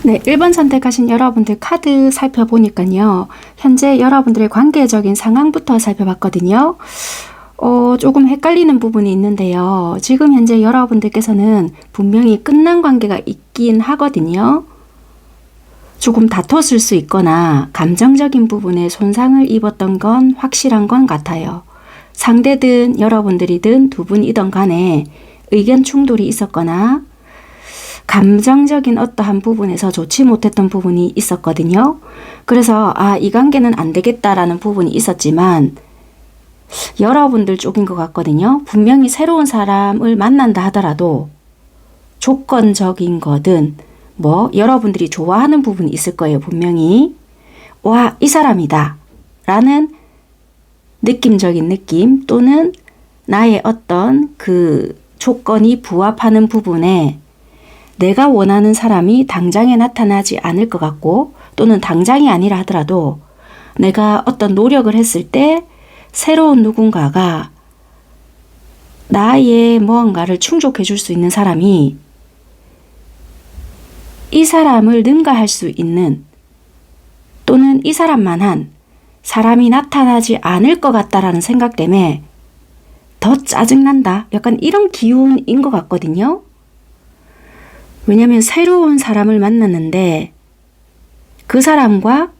네, 1번 선택하신 여러분들 카드 살펴보니까요. 현재 여러분들의 관계적인 상황부터 살펴봤거든요. 조금 헷갈리는 부분이 있는데요. 지금 현재 여러분들께서는 분명히 끝난 관계가 있긴 하거든요. 조금 다퉜을 수 있거나 감정적인 부분에 손상을 입었던 건 확실한 건 같아요. 상대든 여러분들이든 두 분이든 간에 의견 충돌이 있었거나 감정적인 어떠한 부분에서 좋지 못했던 부분이 있었거든요. 그래서 이 관계는 안 되겠다라는 부분이 있었지만 여러분들 쪽인 것 같거든요. 분명히 새로운 사람을 만난다 하더라도 조건적인 거든 여러분들이 좋아하는 부분이 있을 거예요. 분명히 와, 이 사람이다 라는 느낌적인 느낌 또는 나의 어떤 그 조건이 부합하는 부분에 내가 원하는 사람이 당장에 나타나지 않을 것 같고 또는 당장이 아니라 하더라도 내가 어떤 노력을 했을 때 새로운 누군가가 나의 무언가를 충족해 줄 수 있는 사람이 이 사람을 능가할 수 있는 또는 이 사람만한 사람이 나타나지 않을 것 같다라는 생각 때문에 더 짜증난다. 약간 이런 기운인 것 같거든요. 왜냐하면 새로운 사람을 만났는데 그 사람과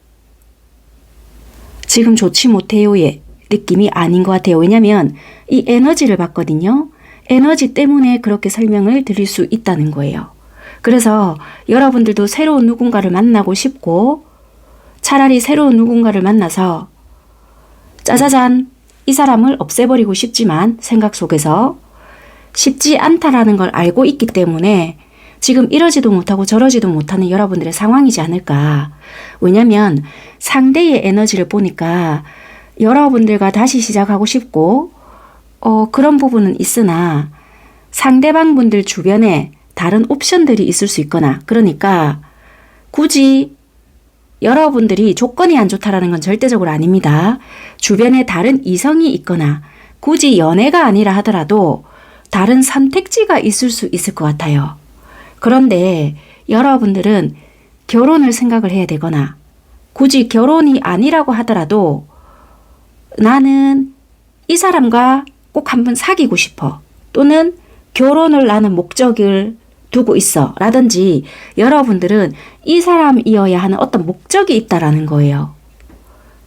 지금 좋지 못해요의 느낌이 아닌 것 같아요. 왜냐하면 이 에너지를 봤거든요. 에너지 때문에 그렇게 설명을 드릴 수 있다는 거예요. 그래서 여러분들도 새로운 누군가를 만나고 싶고 차라리 새로운 누군가를 만나서 짜자잔 이 사람을 없애버리고 싶지만 생각 속에서 쉽지 않다라는 걸 알고 있기 때문에 지금 이러지도 못하고 저러지도 못하는 여러분들의 상황이지 않을까. 왜냐면 상대의 에너지를 보니까 여러분들과 다시 시작하고 싶고 그런 부분은 있으나 상대방 분들 주변에 다른 옵션들이 있을 수 있거나 그러니까 굳이 여러분들이 조건이 안 좋다라는 건 절대적으로 아닙니다. 주변에 다른 이성이 있거나 굳이 연애가 아니라 하더라도 다른 선택지가 있을 수 있을 것 같아요. 그런데 여러분들은 결혼을 생각을 해야 되거나 굳이 결혼이 아니라고 하더라도 나는 이 사람과 꼭 한번 사귀고 싶어 또는 결혼을 나는 목적을 두고 있어 라든지 여러분들은 이 사람이어야 하는 어떤 목적이 있다라는 거예요.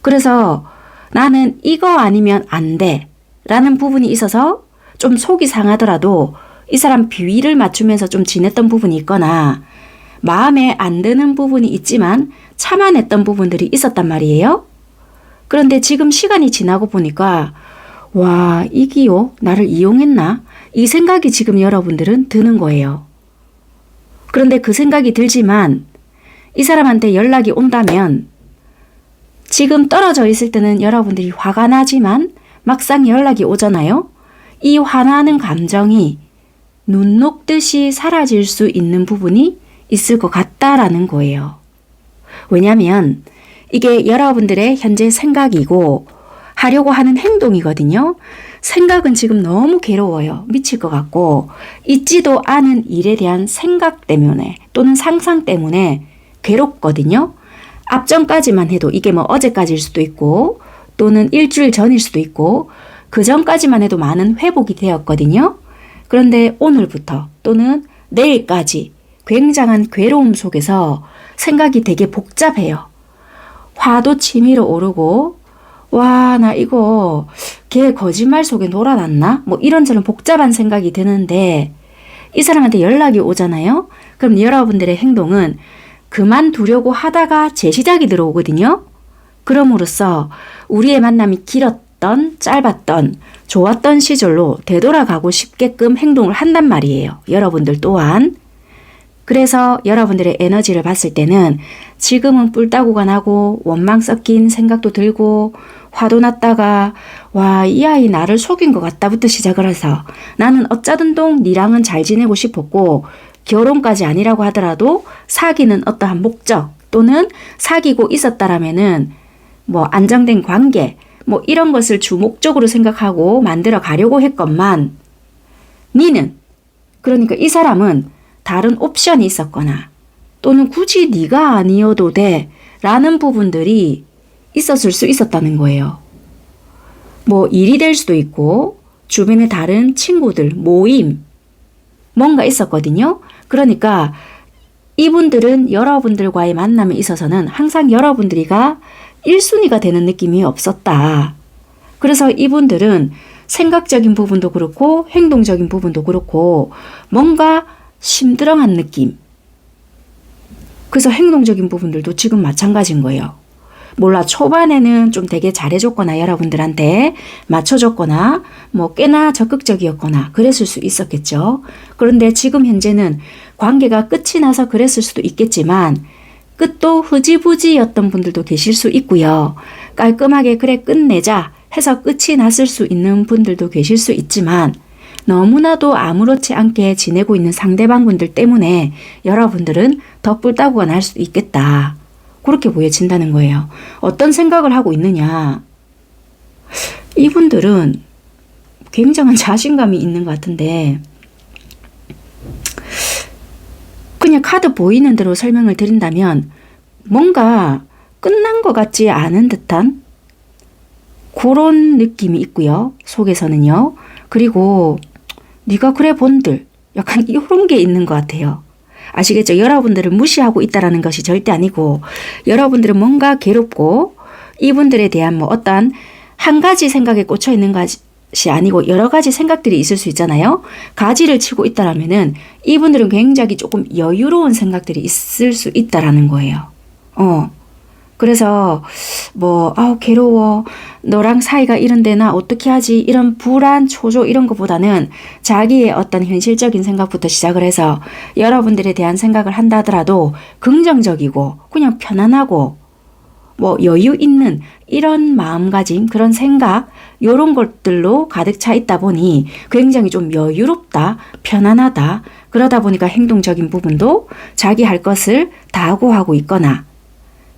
그래서 나는 이거 아니면 안 돼 라는 부분이 있어서 좀 속이 상하더라도 이 사람 비위를 맞추면서 좀 지냈던 부분이 있거나 마음에 안 드는 부분이 있지만 참아냈던 부분들이 있었단 말이에요. 그런데 지금 시간이 지나고 보니까 와, 이기요? 나를 이용했나? 이 생각이 지금 여러분들은 드는 거예요. 그런데 그 생각이 들지만 이 사람한테 연락이 온다면 지금 떨어져 있을 때는 여러분들이 화가 나지만 막상 연락이 오잖아요. 이 화나는 감정이 눈 녹듯이 사라질 수 있는 부분이 있을 것 같다라는 거예요. 왜냐하면 이게 여러분들의 현재 생각이고 하려고 하는 행동이거든요. 생각은 지금 너무 괴로워요. 미칠 것 같고 있지도 않은 일에 대한 생각 때문에 또는 상상 때문에 괴롭거든요. 앞전까지만 해도 이게 어제까지일 수도 있고 또는 일주일 전일 수도 있고 그 전까지만 해도 많은 회복이 되었거든요. 그런데 오늘부터 또는 내일까지 굉장한 괴로움 속에서 생각이 되게 복잡해요. 화도 치밀어 오르고 와, 나 이거 걔 거짓말 속에 놀아놨나? 이런저런 복잡한 생각이 드는데 이 사람한테 연락이 오잖아요. 그럼 여러분들의 행동은 그만두려고 하다가 재시작이 들어오거든요. 그럼으로써 우리의 만남이 길었던 짧았던 좋았던 시절로 되돌아가고 싶게끔 행동을 한단 말이에요. 여러분들 또한. 그래서 여러분들의 에너지를 봤을 때는 지금은 뿔따구가 나고 원망 섞인 생각도 들고 화도 났다가 와, 이 아이 나를 속인 것 같다부터 시작을 해서 나는 어쩌든 니랑은 잘 지내고 싶었고 결혼까지 아니라고 하더라도 사귀는 어떠한 목적 또는 사귀고 있었다라면은 안정된 관계 이런 것을 주목적으로 생각하고 만들어 가려고 했건만 니는 그러니까 이 사람은 다른 옵션이 있었거나 또는 굳이 네가 아니어도 돼 라는 부분들이 있었을 수 있었다는 거예요. 뭐 일이 될 수도 있고 주변의 다른 친구들, 모임 뭔가 있었거든요. 그러니까 이분들은 여러분들과의 만남에 있어서는 항상 여러분들이가 1순위가 되는 느낌이 없었다. 그래서 이분들은 생각적인 부분도 그렇고 행동적인 부분도 그렇고 뭔가 심드렁한 느낌. 그래서 행동적인 부분들도 지금 마찬가지인 거예요. 몰라 초반에는 좀 되게 잘해줬거나 여러분들한테 맞춰줬거나 뭐 꽤나 적극적이었거나 그랬을 수 있었겠죠. 그런데 지금 현재는 관계가 끝이 나서 그랬을 수도 있겠지만 끝도 흐지부지였던 분들도 계실 수 있고요. 깔끔하게 그래 끝내자 해서 끝이 났을 수 있는 분들도 계실 수 있지만 너무나도 아무렇지 않게 지내고 있는 상대방 분들 때문에 여러분들은 더 뿔따구가 날 수도 있겠다. 그렇게 보여진다는 거예요. 어떤 생각을 하고 있느냐. 이분들은 굉장한 자신감이 있는 것 같은데 그냥 카드 보이는 대로 설명을 드린다면 뭔가 끝난 것 같지 않은 듯한 그런 느낌이 있고요. 속에서는요. 그리고 네가 그래 본들 약간 이런 게 있는 것 같아요. 아시겠죠? 여러분들을 무시하고 있다라는 것이 절대 아니고 여러분들은 뭔가 괴롭고 이분들에 대한 뭐 어떤 한 가지 생각에 꽂혀 있는 것이 아니고 여러 가지 생각들이 있을 수 있잖아요. 가지를 치고 있다라면은 이분들은 굉장히 조금 여유로운 생각들이 있을 수 있다라는 거예요. 그래서 뭐 괴로워 너랑 사이가 이런데 나 어떻게 하지 이런 불안 초조 이런 것보다는 자기의 어떤 현실적인 생각부터 시작을 해서 여러분들에 대한 생각을 한다 하더라도 긍정적이고 그냥 편안하고 뭐 여유 있는 이런 마음가짐 그런 생각 이런 것들로 가득 차 있다 보니 굉장히 좀 여유롭다 편안하다 그러다 보니까 행동적인 부분도 자기 할 것을 다 하고 있거나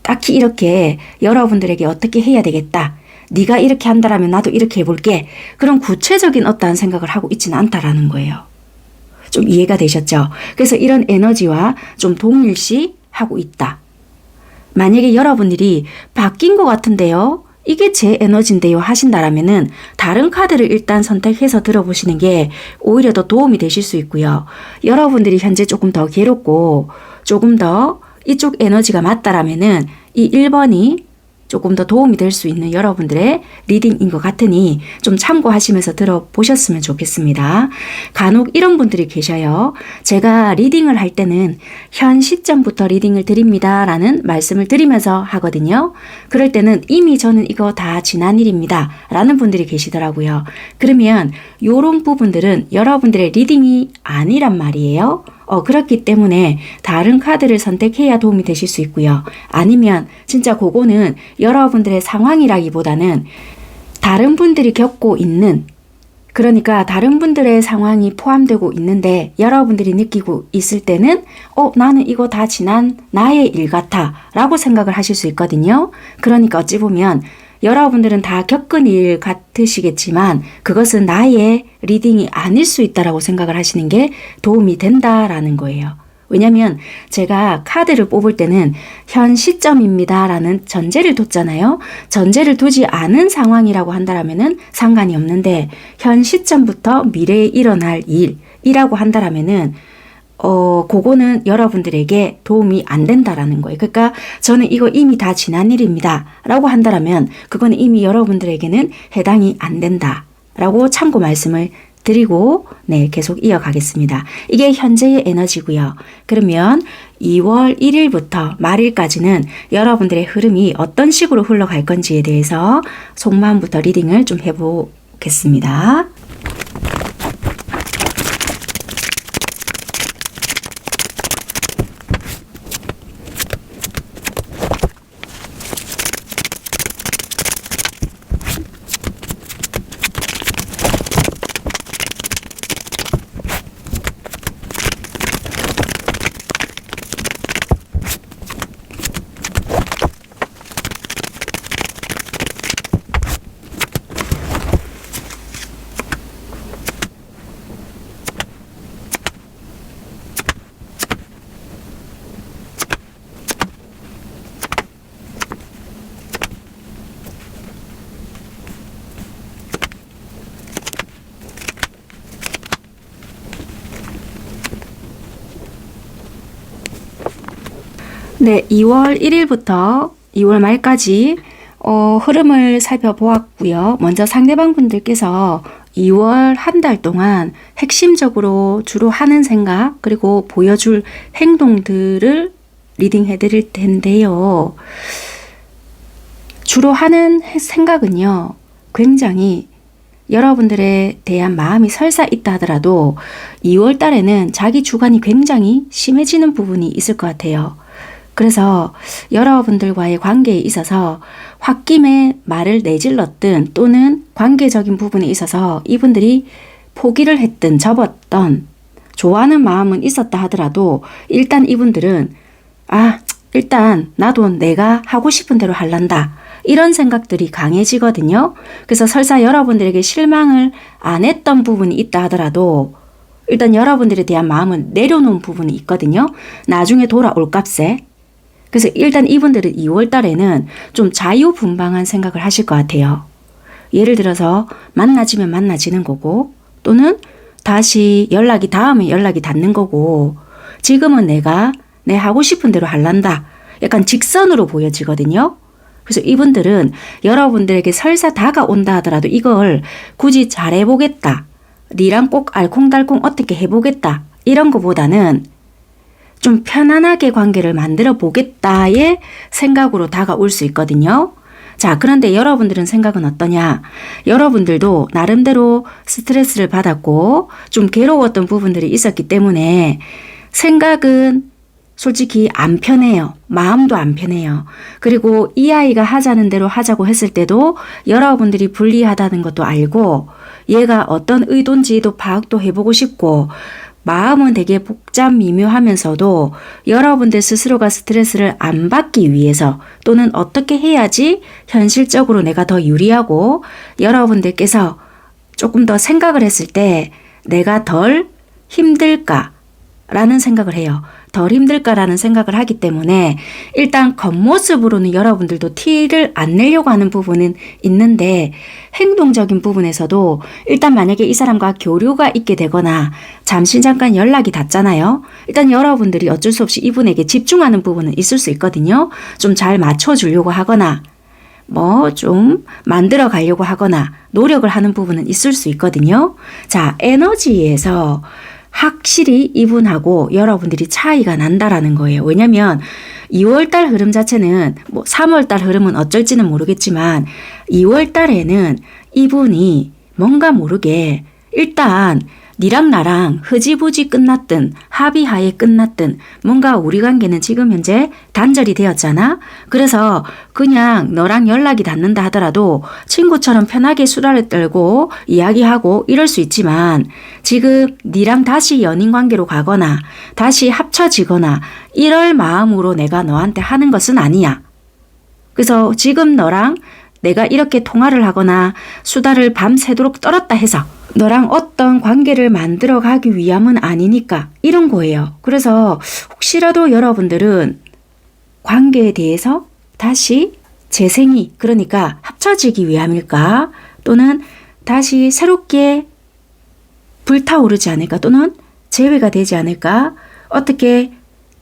딱히 이렇게 여러분들에게 어떻게 해야 되겠다. 네가 이렇게 한다라면 나도 이렇게 해볼게. 그런 구체적인 어떠한 생각을 하고 있지는 않다라는 거예요. 좀 이해가 되셨죠? 그래서 이런 에너지와 좀 동일시 하고 있다. 만약에 여러분들이 바뀐 것 같은데요. 이게 제 에너지인데요 하신다라면은 다른 카드를 일단 선택해서 들어보시는 게 오히려 더 도움이 되실 수 있고요. 여러분들이 현재 조금 더 괴롭고 조금 더 이쪽 에너지가 맞다라면은 이 1번이 조금 더 도움이 될 수 있는 여러분들의 리딩인 것 같으니 좀 참고하시면서 들어보셨으면 좋겠습니다. 간혹 이런 분들이 계셔요. 제가 리딩을 할 때는 현 시점부터 리딩을 드립니다 라는 말씀을 드리면서 하거든요. 그럴 때는 이미 저는 이거 다 지난 일입니다 라는 분들이 계시더라고요. 그러면 이런 부분들은 여러분들의 리딩이 아니란 말이에요. 그렇기 때문에 다른 카드를 선택해야 도움이 되실 수 있고요. 아니면 진짜 그거는 여러분들의 상황이라기보다는 다른 분들이 겪고 있는 그러니까 다른 분들의 상황이 포함되고 있는데 여러분들이 느끼고 있을 때는 나는 이거 다 지난 나의 일 같아 라고 생각을 하실 수 있거든요. 그러니까 어찌 보면 여러분들은 다 겪은 일 같으시겠지만 그것은 나의 리딩이 아닐 수 있다라고 생각을 하시는 게 도움이 된다라는 거예요. 왜냐면 제가 카드를 뽑을 때는 현 시점입니다 라는 전제를 뒀잖아요. 전제를 두지 않은 상황이라고 한다라면은 상관이 없는데 현 시점부터 미래에 일어날 일이라고 한다라면은 그거는 여러분들에게 도움이 안 된다라는 거예요. 그러니까 저는 이거 이미 다 지난 일입니다 라고 한다라면 그거는 이미 여러분들에게는 해당이 안 된다라고 참고 말씀을 드리고 계속 이어가겠습니다. 이게 현재의 에너지고요. 그러면 2월 1일부터 말일까지는 여러분들의 흐름이 어떤 식으로 흘러갈 건지에 대해서 속마음부터 리딩을 좀 해보겠습니다. 네, 2월 1일부터 2월 말까지 흐름을 살펴보았고요. 먼저 상대방 분들께서 2월 한 달 동안 핵심적으로 주로 하는 생각 그리고 보여줄 행동들을 리딩해 드릴 텐데요. 주로 하는 생각은요. 굉장히 여러분들에 대한 마음이 설사 있다 하더라도 2월 달에는 자기 주관이 굉장히 심해지는 부분이 있을 것 같아요. 그래서 여러분들과의 관계에 있어서 홧김에 말을 내질렀든 또는 관계적인 부분에 있어서 이분들이 포기를 했든 접었던 좋아하는 마음은 있었다 하더라도 일단 이분들은 일단 나도 내가 하고 싶은 대로 할란다. 이런 생각들이 강해지거든요. 그래서 설사 여러분들에게 실망을 안 했던 부분이 있다 하더라도 일단 여러분들에 대한 마음은 내려놓은 부분이 있거든요. 나중에 돌아올 값에. 그래서 일단 이분들은 2월 달에는 좀 자유분방한 생각을 하실 것 같아요. 예를 들어서 만나지면 만나지는 거고 또는 다시 다음에 연락이 닿는 거고 지금은 내가 내 하고 싶은 대로 할란다. 약간 직선으로 보여지거든요. 그래서 이분들은 여러분들에게 설사 다가온다 하더라도 이걸 굳이 잘해보겠다. 니랑 꼭 알콩달콩 어떻게 해보겠다. 이런 거보다는 좀 편안하게 관계를 만들어 보겠다의 생각으로 다가올 수 있거든요. 자, 그런데 여러분들은 생각은 어떠냐? 여러분들도 나름대로 스트레스를 받았고 좀 괴로웠던 부분들이 있었기 때문에 생각은 솔직히 안 편해요. 마음도 안 편해요. 그리고 이 아이가 하자는 대로 하자고 했을 때도 여러분들이 불리하다는 것도 알고 얘가 어떤 의도인지도 파악도 해보고 싶고 마음은 되게 복잡 미묘하면서도 여러분들 스스로가 스트레스를 안 받기 위해서 또는 어떻게 해야지 현실적으로 내가 더 유리하고 여러분들께서 조금 더 생각을 했을 때 내가 덜 힘들까라는 생각을 해요. 덜 힘들까라는 생각을 하기 때문에 일단 겉모습으로는 여러분들도 티를 안 내려고 하는 부분은 있는데 행동적인 부분에서도 일단 만약에 이 사람과 교류가 있게 되거나 잠시 잠깐 연락이 닿잖아요. 일단 여러분들이 어쩔 수 없이 이분에게 집중하는 부분은 있을 수 있거든요. 좀 잘 맞춰주려고 하거나 좀 만들어 가려고 하거나 노력을 하는 부분은 있을 수 있거든요. 자, 에너지에서 확실히 이분하고 여러분들이 차이가 난다라는 거예요. 왜냐면 2월달 흐름 자체는 3월달 흐름은 어쩔지는 모르겠지만 2월달에는 이분이 뭔가 모르게 일단 니랑 나랑 흐지부지 끝났든 합의하에 끝났든 뭔가 우리 관계는 지금 현재 단절이 되었잖아. 그래서 그냥 너랑 연락이 닿는다 하더라도 친구처럼 편하게 수다를 떨고 이야기하고 이럴 수 있지만 지금 니랑 다시 연인 관계로 가거나 다시 합쳐지거나 이럴 마음으로 내가 너한테 하는 것은 아니야. 그래서 지금 너랑 내가 이렇게 통화를 하거나 수다를 밤새도록 떨었다 해서 너랑 어떤 관계를 만들어 가기 위함은 아니니까 이런 거예요. 그래서 혹시라도 여러분들은 관계에 대해서 다시 재생이 그러니까 합쳐지기 위함일까 또는 다시 새롭게 불타오르지 않을까 또는 재회가 되지 않을까 어떻게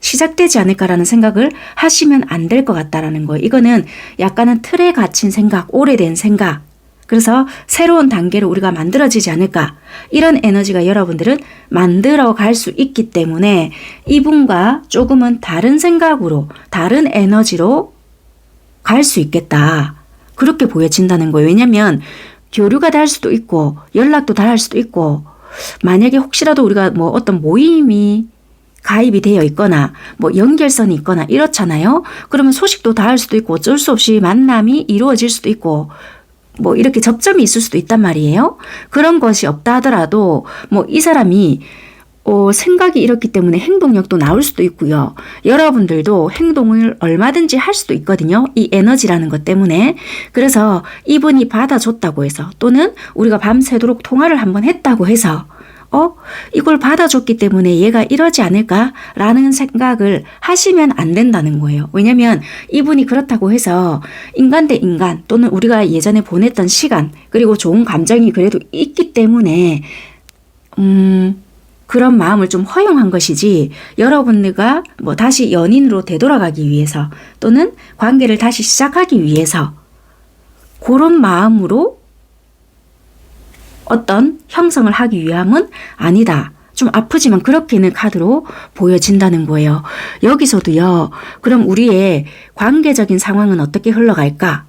시작되지 않을까라는 생각을 하시면 안 될 것 같다라는 거예요. 이거는 약간은 틀에 갇힌 생각, 오래된 생각. 그래서 새로운 단계로 우리가 만들어지지 않을까. 이런 에너지가 여러분들은 만들어 갈 수 있기 때문에 이분과 조금은 다른 생각으로, 다른 에너지로 갈 수 있겠다. 그렇게 보여진다는 거예요. 왜냐면 교류가 달 수도 있고 연락도 달 수도 있고 만약에 혹시라도 우리가 어떤 모임이 가입이 되어 있거나 연결선이 있거나 이렇잖아요. 그러면 소식도 닿을 수도 있고 어쩔 수 없이 만남이 이루어질 수도 있고 이렇게 접점이 있을 수도 있단 말이에요. 그런 것이 없다 하더라도 이 사람이 생각이 이렇기 때문에 행동력도 나올 수도 있고요. 여러분들도 행동을 얼마든지 할 수도 있거든요. 이 에너지라는 것 때문에. 그래서 이분이 받아줬다고 해서 또는 우리가 밤새도록 통화를 한번 했다고 해서 이걸 받아줬기 때문에 얘가 이러지 않을까라는 생각을 하시면 안 된다는 거예요. 왜냐면 이분이 그렇다고 해서 인간 대 인간 또는 우리가 예전에 보냈던 시간 그리고 좋은 감정이 그래도 있기 때문에 그런 마음을 좀 허용한 것이지 여러분들과 뭐 다시 연인으로 되돌아가기 위해서 또는 관계를 다시 시작하기 위해서 그런 마음으로 어떤 형성을 하기 위함은 아니다. 좀 아프지만 그렇게는 카드로 보여진다는 거예요. 여기서도요. 그럼 우리의 관계적인 상황은 어떻게 흘러갈까?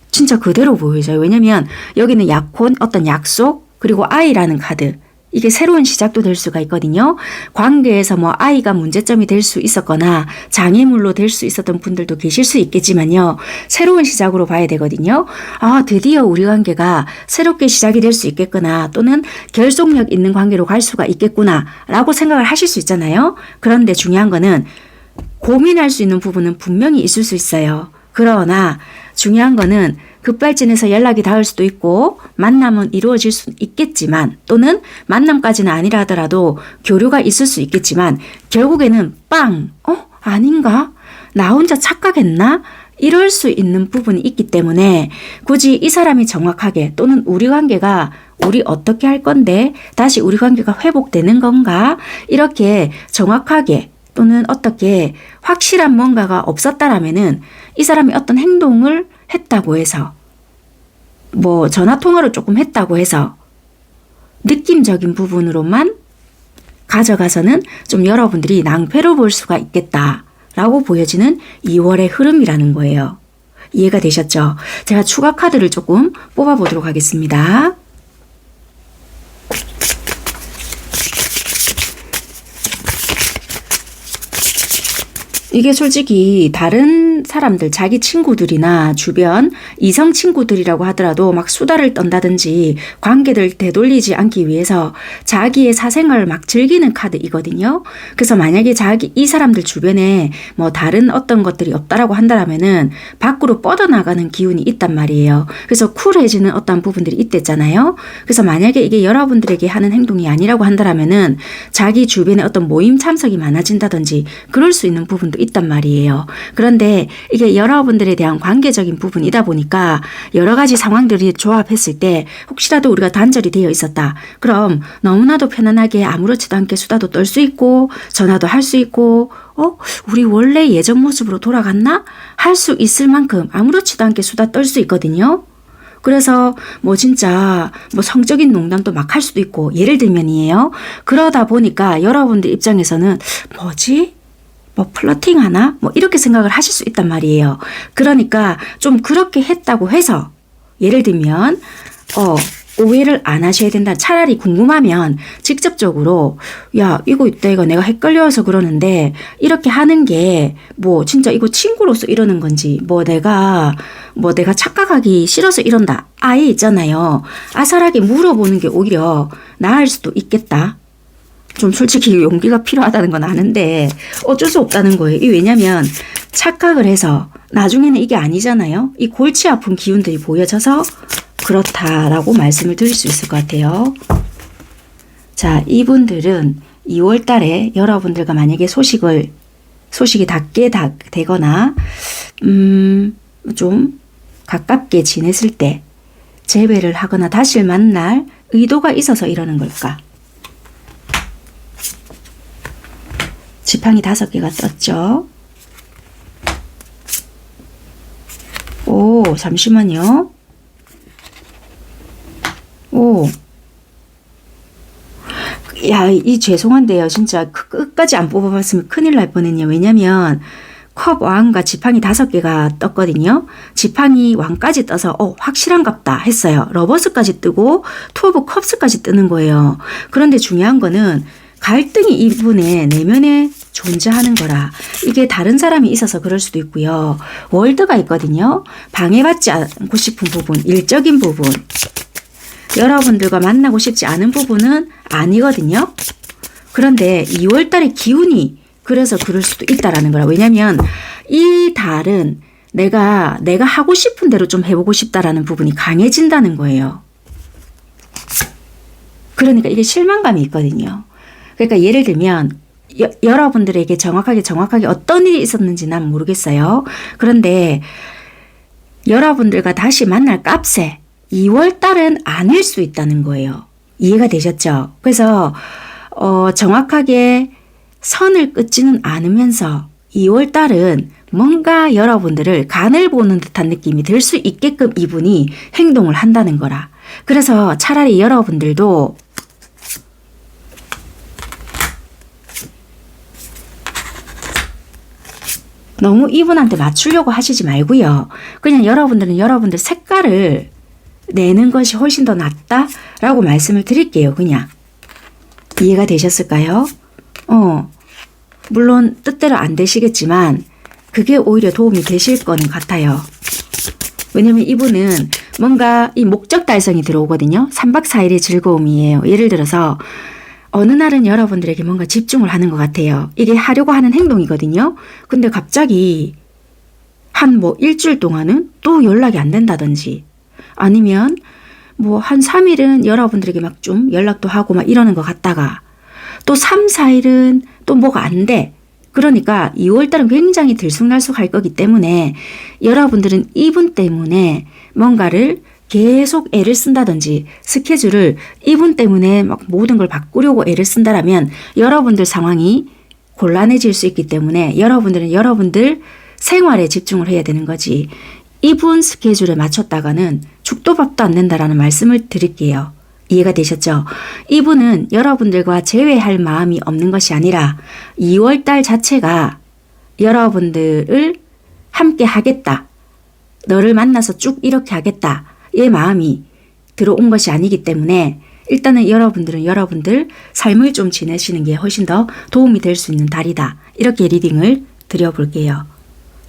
진짜 그대로 보여져요. 왜냐면 여기는 약혼, 어떤 약속, 그리고 아이라는 카드. 이게 새로운 시작도 될 수가 있거든요. 관계에서 뭐 아이가 문제점이 될 수 있었거나 장애물로 될 수 있었던 분들도 계실 수 있겠지만요. 새로운 시작으로 봐야 되거든요. 아, 드디어 우리 관계가 새롭게 시작이 될 수 있겠구나 또는 결속력 있는 관계로 갈 수가 있겠구나 라고 생각을 하실 수 있잖아요. 그런데 중요한 거는 고민할 수 있는 부분은 분명히 있을 수 있어요. 그러나 중요한 거는 급발진해서 연락이 닿을 수도 있고 만남은 이루어질 수 있겠지만 또는 만남까지는 아니라 하더라도 교류가 있을 수 있겠지만 결국에는 아닌가? 나 혼자 착각했나? 이럴 수 있는 부분이 있기 때문에 굳이 이 사람이 정확하게 또는 우리 관계가 우리 어떻게 할 건데 다시 우리 관계가 회복되는 건가? 이렇게 정확하게 또는 어떻게 확실한 뭔가가 없었다라면은 이 사람이 어떤 행동을 했다고 해서 뭐 전화통화를 조금 했다고 해서 느낌적인 부분으로만 가져가서는 좀 여러분들이 낭패로 볼 수가 있겠다라고 보여지는 2월의 흐름이라는 거예요. 이해가 되셨죠? 제가 추가 카드를 조금 뽑아보도록 하겠습니다. 이게 솔직히 다른 사람들, 자기 친구들이나 주변 이성 친구들이라고 하더라도 막 수다를 떤다든지 관계를 되돌리지 않기 위해서 자기의 사생활을 막 즐기는 카드이거든요. 그래서 만약에 이 사람들 주변에 뭐 다른 어떤 것들이 없다라고 한다면은 밖으로 뻗어나가는 기운이 있단 말이에요. 그래서 쿨해지는 어떤 부분들이 있댔잖아요. 그래서 만약에 이게 여러분들에게 하는 행동이 아니라고 한다면은 자기 주변에 어떤 모임 참석이 많아진다든지 그럴 수 있는 부분도 있단 말이에요. 그런데 이게 여러분들에 대한 관계적인 부분이다 보니까 여러 가지 상황들이 조합했을 때 혹시라도 우리가 단절이 되어 있었다. 그럼 너무나도 편안하게 아무렇지도 않게 수다도 떨 수 있고 전화도 할 수 있고 우리 원래 예전 모습으로 돌아갔나? 할 수 있을 만큼 아무렇지도 않게 수다 떨 수 있거든요. 그래서 뭐 진짜 뭐 성적인 농담도 막 할 수도 있고 예를 들면이에요. 그러다 보니까 여러분들 입장에서는 뭐지? 뭐 플러팅 하나? 뭐 이렇게 생각을 하실 수 있단 말이에요. 그러니까 좀 그렇게 했다고 해서 예를 들면 오해를 안 하셔야 된다. 차라리 궁금하면 직접적으로 야 이거 내가 헷갈려서 그러는데 이렇게 하는 게 뭐 진짜 이거 친구로서 이러는 건지 뭐 내가 착각하기 싫어서 이런다. 아예 있잖아요. 아설하게 물어보는 게 오히려 나을 수도 있겠다. 좀 솔직히 용기가 필요하다는 건 아는데 어쩔 수 없다는 거예요. 왜냐면 착각을 해서 나중에는 이게 아니잖아요. 이 골치 아픈 기운들이 보여져서 그렇다라고 말씀을 드릴 수 있을 것 같아요. 자, 이분들은 2월 달에 여러분들과 만약에 소식이 닿게 되거나 좀 가깝게 지냈을 때 재회를 하거나 다시 만날 의도가 있어서 이러는 걸까? 지팡이 5개가 떴죠. 오, 잠시만요. 오. 야, 죄송한데요. 진짜 끝까지 안 뽑아봤으면 큰일 날 뻔했네요. 왜냐면 컵 왕과 지팡이 5개가 떴거든요. 지팡이 왕까지 떠서 확실한갑다 했어요. 러버스까지 뜨고 투 오브 컵스까지 뜨는 거예요. 그런데 중요한 거는 갈등이 이분의 내면에 존재하는 거라. 이게 다른 사람이 있어서 그럴 수도 있고요. 월드가 있거든요. 방해받지 않고 싶은 부분, 일적인 부분. 여러분들과 만나고 싶지 않은 부분은 아니거든요. 그런데 2월 달의 기운이 그래서 그럴 수도 있다라는 거라. 왜냐면 이 달은 내가 하고 싶은 대로 좀 해보고 싶다라는 부분이 강해진다는 거예요. 그러니까 이게 실망감이 있거든요. 그러니까 예를 들면 여러분들에게 정확하게 어떤 일이 있었는지 난 모르겠어요. 그런데 여러분들과 다시 만날 값에 2월 달은 아닐 수 있다는 거예요. 이해가 되셨죠? 그래서 정확하게 선을 긋지는 않으면서 2월 달은 뭔가 여러분들을 간을 보는 듯한 느낌이 들 수 있게끔 이분이 행동을 한다는 거라. 그래서 차라리 여러분들도 너무 이분한테 맞추려고 하시지 말고요. 그냥 여러분들은 여러분들 색깔을 내는 것이 훨씬 더 낫다라고 말씀을 드릴게요. 그냥. 이해가 되셨을까요? 물론 뜻대로 안 되시겠지만 그게 오히려 도움이 되실 거는 같아요. 왜냐면 이분은 뭔가 이 목적 달성이 들어오거든요. 3박 4일의 즐거움이에요. 예를 들어서 어느 날은 여러분들에게 뭔가 집중을 하는 것 같아요. 이게 하려고 하는 행동이거든요. 근데 갑자기 한 일주일 동안은 또 연락이 안 된다든지 아니면 한 3일은 여러분들에게 막 좀 연락도 하고 막 이러는 것 같다가 또 3, 4일은 또 뭐가 안 돼. 그러니까 2월달은 굉장히 들쑥날쑥할 거기 때문에 여러분들은 이분 때문에 뭔가를 계속 애를 쓴다든지 스케줄을 이분 때문에 막 모든 걸 바꾸려고 애를 쓴다라면 여러분들 상황이 곤란해질 수 있기 때문에 여러분들은 여러분들 생활에 집중을 해야 되는 거지. 이분 스케줄에 맞췄다가는 죽도 밥도 안 된다라는 말씀을 드릴게요. 이해가 되셨죠? 이분은 여러분들과 재회할 마음이 없는 것이 아니라 2월 달 자체가 여러분들을 함께 하겠다. 너를 만나서 쭉 이렇게 하겠다. 의 마음이 들어온 것이 아니기 때문에 일단은 여러분들은 여러분들 삶을 좀 지내시는 게 훨씬 더 도움이 될 수 있는 달이다. 이렇게 리딩을 드려볼게요.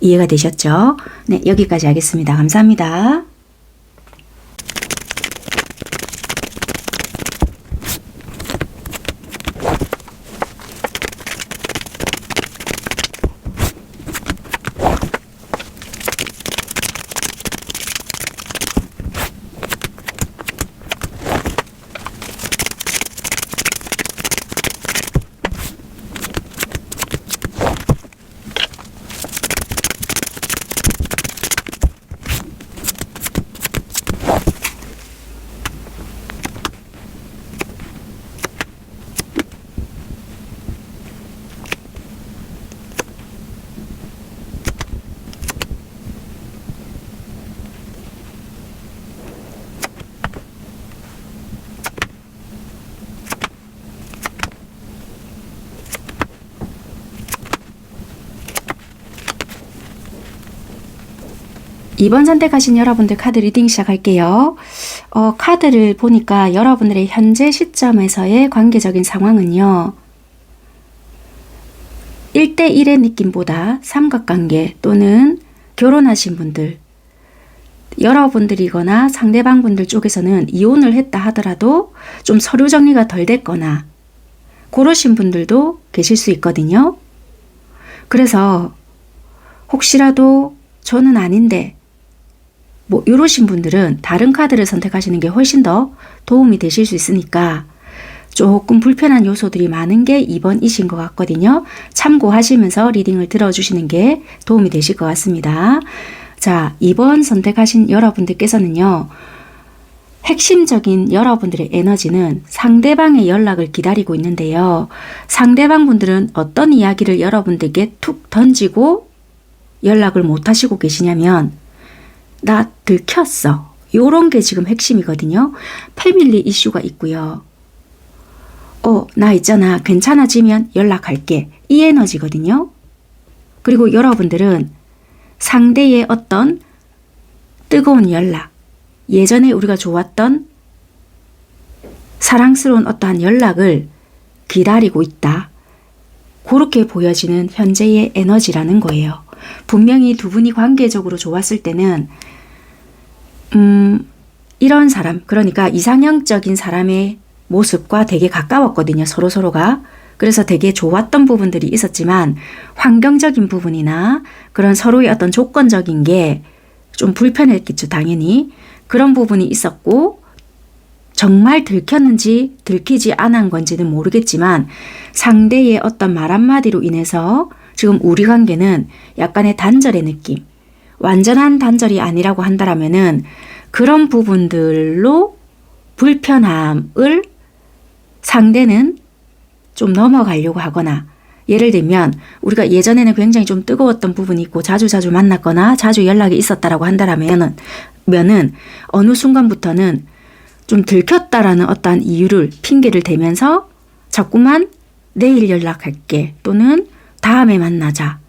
이해가 되셨죠? 네, 여기까지 하겠습니다. 감사합니다. 이번 선택하신 여러분들 카드 리딩 시작할게요. 카드를 보니까 여러분들의 현재 시점에서의 관계적인 상황은요. 1대1의 느낌보다 삼각관계 또는 결혼하신 분들, 여러분들이거나 상대방 분들 쪽에서는 이혼을 했다 하더라도 좀 서류 정리가 덜 됐거나 그러신 분들도 계실 수 있거든요. 그래서 혹시라도 저는 아닌데 이러신 분들은 다른 카드를 선택하시는 게 훨씬 더 도움이 되실 수 있으니까 조금 불편한 요소들이 많은 게 2번이신 것 같거든요. 참고하시면서 리딩을 들어주시는 게 도움이 되실 것 같습니다. 자, 2번 선택하신 여러분들께서는요. 핵심적인 여러분들의 에너지는 상대방의 연락을 기다리고 있는데요. 상대방 분들은 어떤 이야기를 여러분들께 툭 던지고 연락을 못 하시고 계시냐면 나 들켰어. 요런 게 지금 핵심이거든요. 패밀리 이슈가 있고요. 나 있잖아. 괜찮아지면 연락할게. 이 에너지거든요. 그리고 여러분들은 상대의 어떤 뜨거운 연락, 예전에 우리가 좋았던 사랑스러운 어떠한 연락을 기다리고 있다. 그렇게 보여지는 현재의 에너지라는 거예요. 분명히 두 분이 관계적으로 좋았을 때는 이런 사람, 그러니까 이상형적인 사람의 모습과 되게 가까웠거든요. 서로가. 그래서 되게 좋았던 부분들이 있었지만 환경적인 부분이나 그런 서로의 어떤 조건적인 게 좀 불편했겠죠. 당연히. 그런 부분이 있었고 정말 들켰는지 들키지 않은 건지는 모르겠지만 상대의 어떤 말 한마디로 인해서 지금 우리 관계는 약간의 단절의 느낌, 완전한 단절이 아니라고 한다라면은 그런 부분들로 불편함을 상대는 좀 넘어가려고 하거나, 예를 들면 우리가 예전에는 굉장히 좀 뜨거웠던 부분이 있고 자주 만났거나 자주 연락이 있었다라고 한다라면은 어느 순간부터는 좀 들켰다라는 어떠한 이유를 핑계를 대면서 자꾸만 내일 연락할게 또는 다음에 만나자.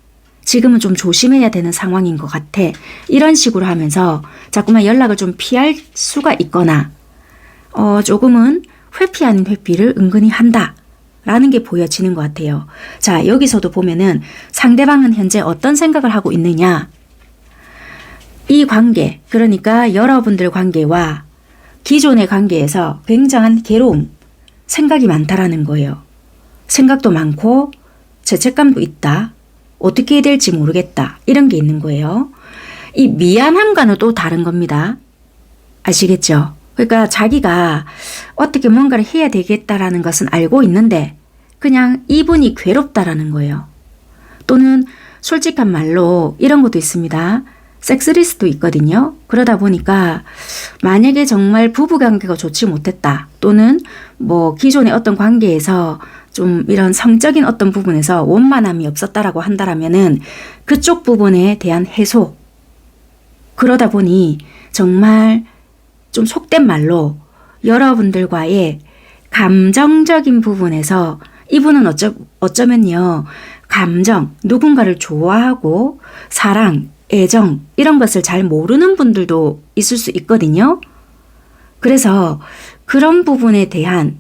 지금은 좀 조심해야 되는 상황인 것 같아. 이런 식으로 하면서 자꾸만 연락을 좀 피할 수가 있거나 조금은 회피 아닌 회피를 은근히 한다. 라는 게 보여지는 것 같아요. 자, 여기서도 보면은 상대방은 현재 어떤 생각을 하고 있느냐. 이 관계, 그러니까 여러분들 관계와 기존의 관계에서 굉장한 괴로움, 생각이 많다라는 거예요. 생각도 많고 죄책감도 있다. 어떻게 해야 될지 모르겠다. 이런 게 있는 거예요. 이 미안함과는 또 다른 겁니다. 아시겠죠? 그러니까 자기가 어떻게 뭔가를 해야 되겠다라는 것은 알고 있는데 그냥 이분이 괴롭다라는 거예요. 또는 솔직한 말로 이런 것도 있습니다. 섹스리스도 있거든요. 그러다 보니까 만약에 정말 부부관계가 좋지 못했다. 또는 뭐 기존의 어떤 관계에서 좀 이런 성적인 어떤 부분에서 원만함이 없었다라고 한다라면은 그쪽 부분에 대한 해소. 그러다 보니 정말 좀 속된 말로 여러분들과의 감정적인 부분에서 이분은 어쩌면요. 감정, 누군가를 좋아하고 사랑, 애정 이런 것을 잘 모르는 분들도 있을 수 있거든요. 그래서 그런 부분에 대한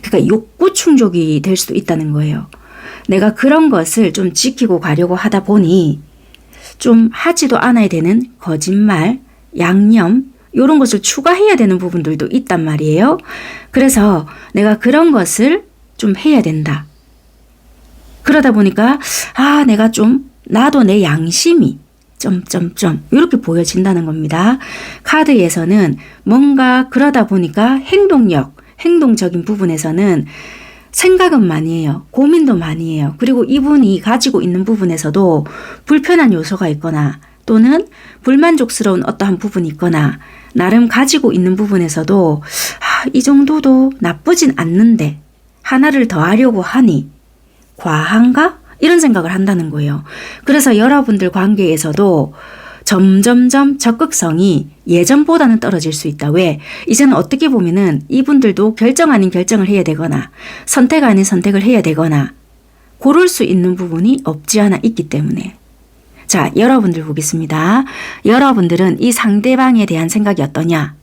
그러니까 욕구 충족이 될 수도 있다는 거예요. 내가 그런 것을 좀 지키고 가려고 하다 보니 좀 하지도 않아야 되는 거짓말, 양념 이런 것을 추가해야 되는 부분들도 있단 말이에요. 그래서 내가 그런 것을 좀 해야 된다. 그러다 보니까 내가 좀 나도 내 양심이 이렇게 보여진다는 겁니다. 카드에서는 뭔가 그러다 보니까 행동적인 부분에서는 생각은 많이 해요. 고민도 많이 해요. 그리고 이분이 가지고 있는 부분에서도 불편한 요소가 있거나 또는 불만족스러운 어떠한 부분이 있거나 나름 가지고 있는 부분에서도 이 정도도 나쁘진 않는데 하나를 더 하려고 하니 과한가? 이런 생각을 한다는 거예요. 그래서 여러분들 관계에서도 점점점 적극성이 예전보다는 떨어질 수 있다. 왜? 이제는 어떻게 보면은 이분들도 결정 아닌 결정을 해야 되거나 선택 아닌 선택을 해야 되거나 고를 수 있는 부분이 없지 않아 있기 때문에. 자, 여러분들 보겠습니다. 여러분들은 이 상대방에 대한 생각이 어떠냐?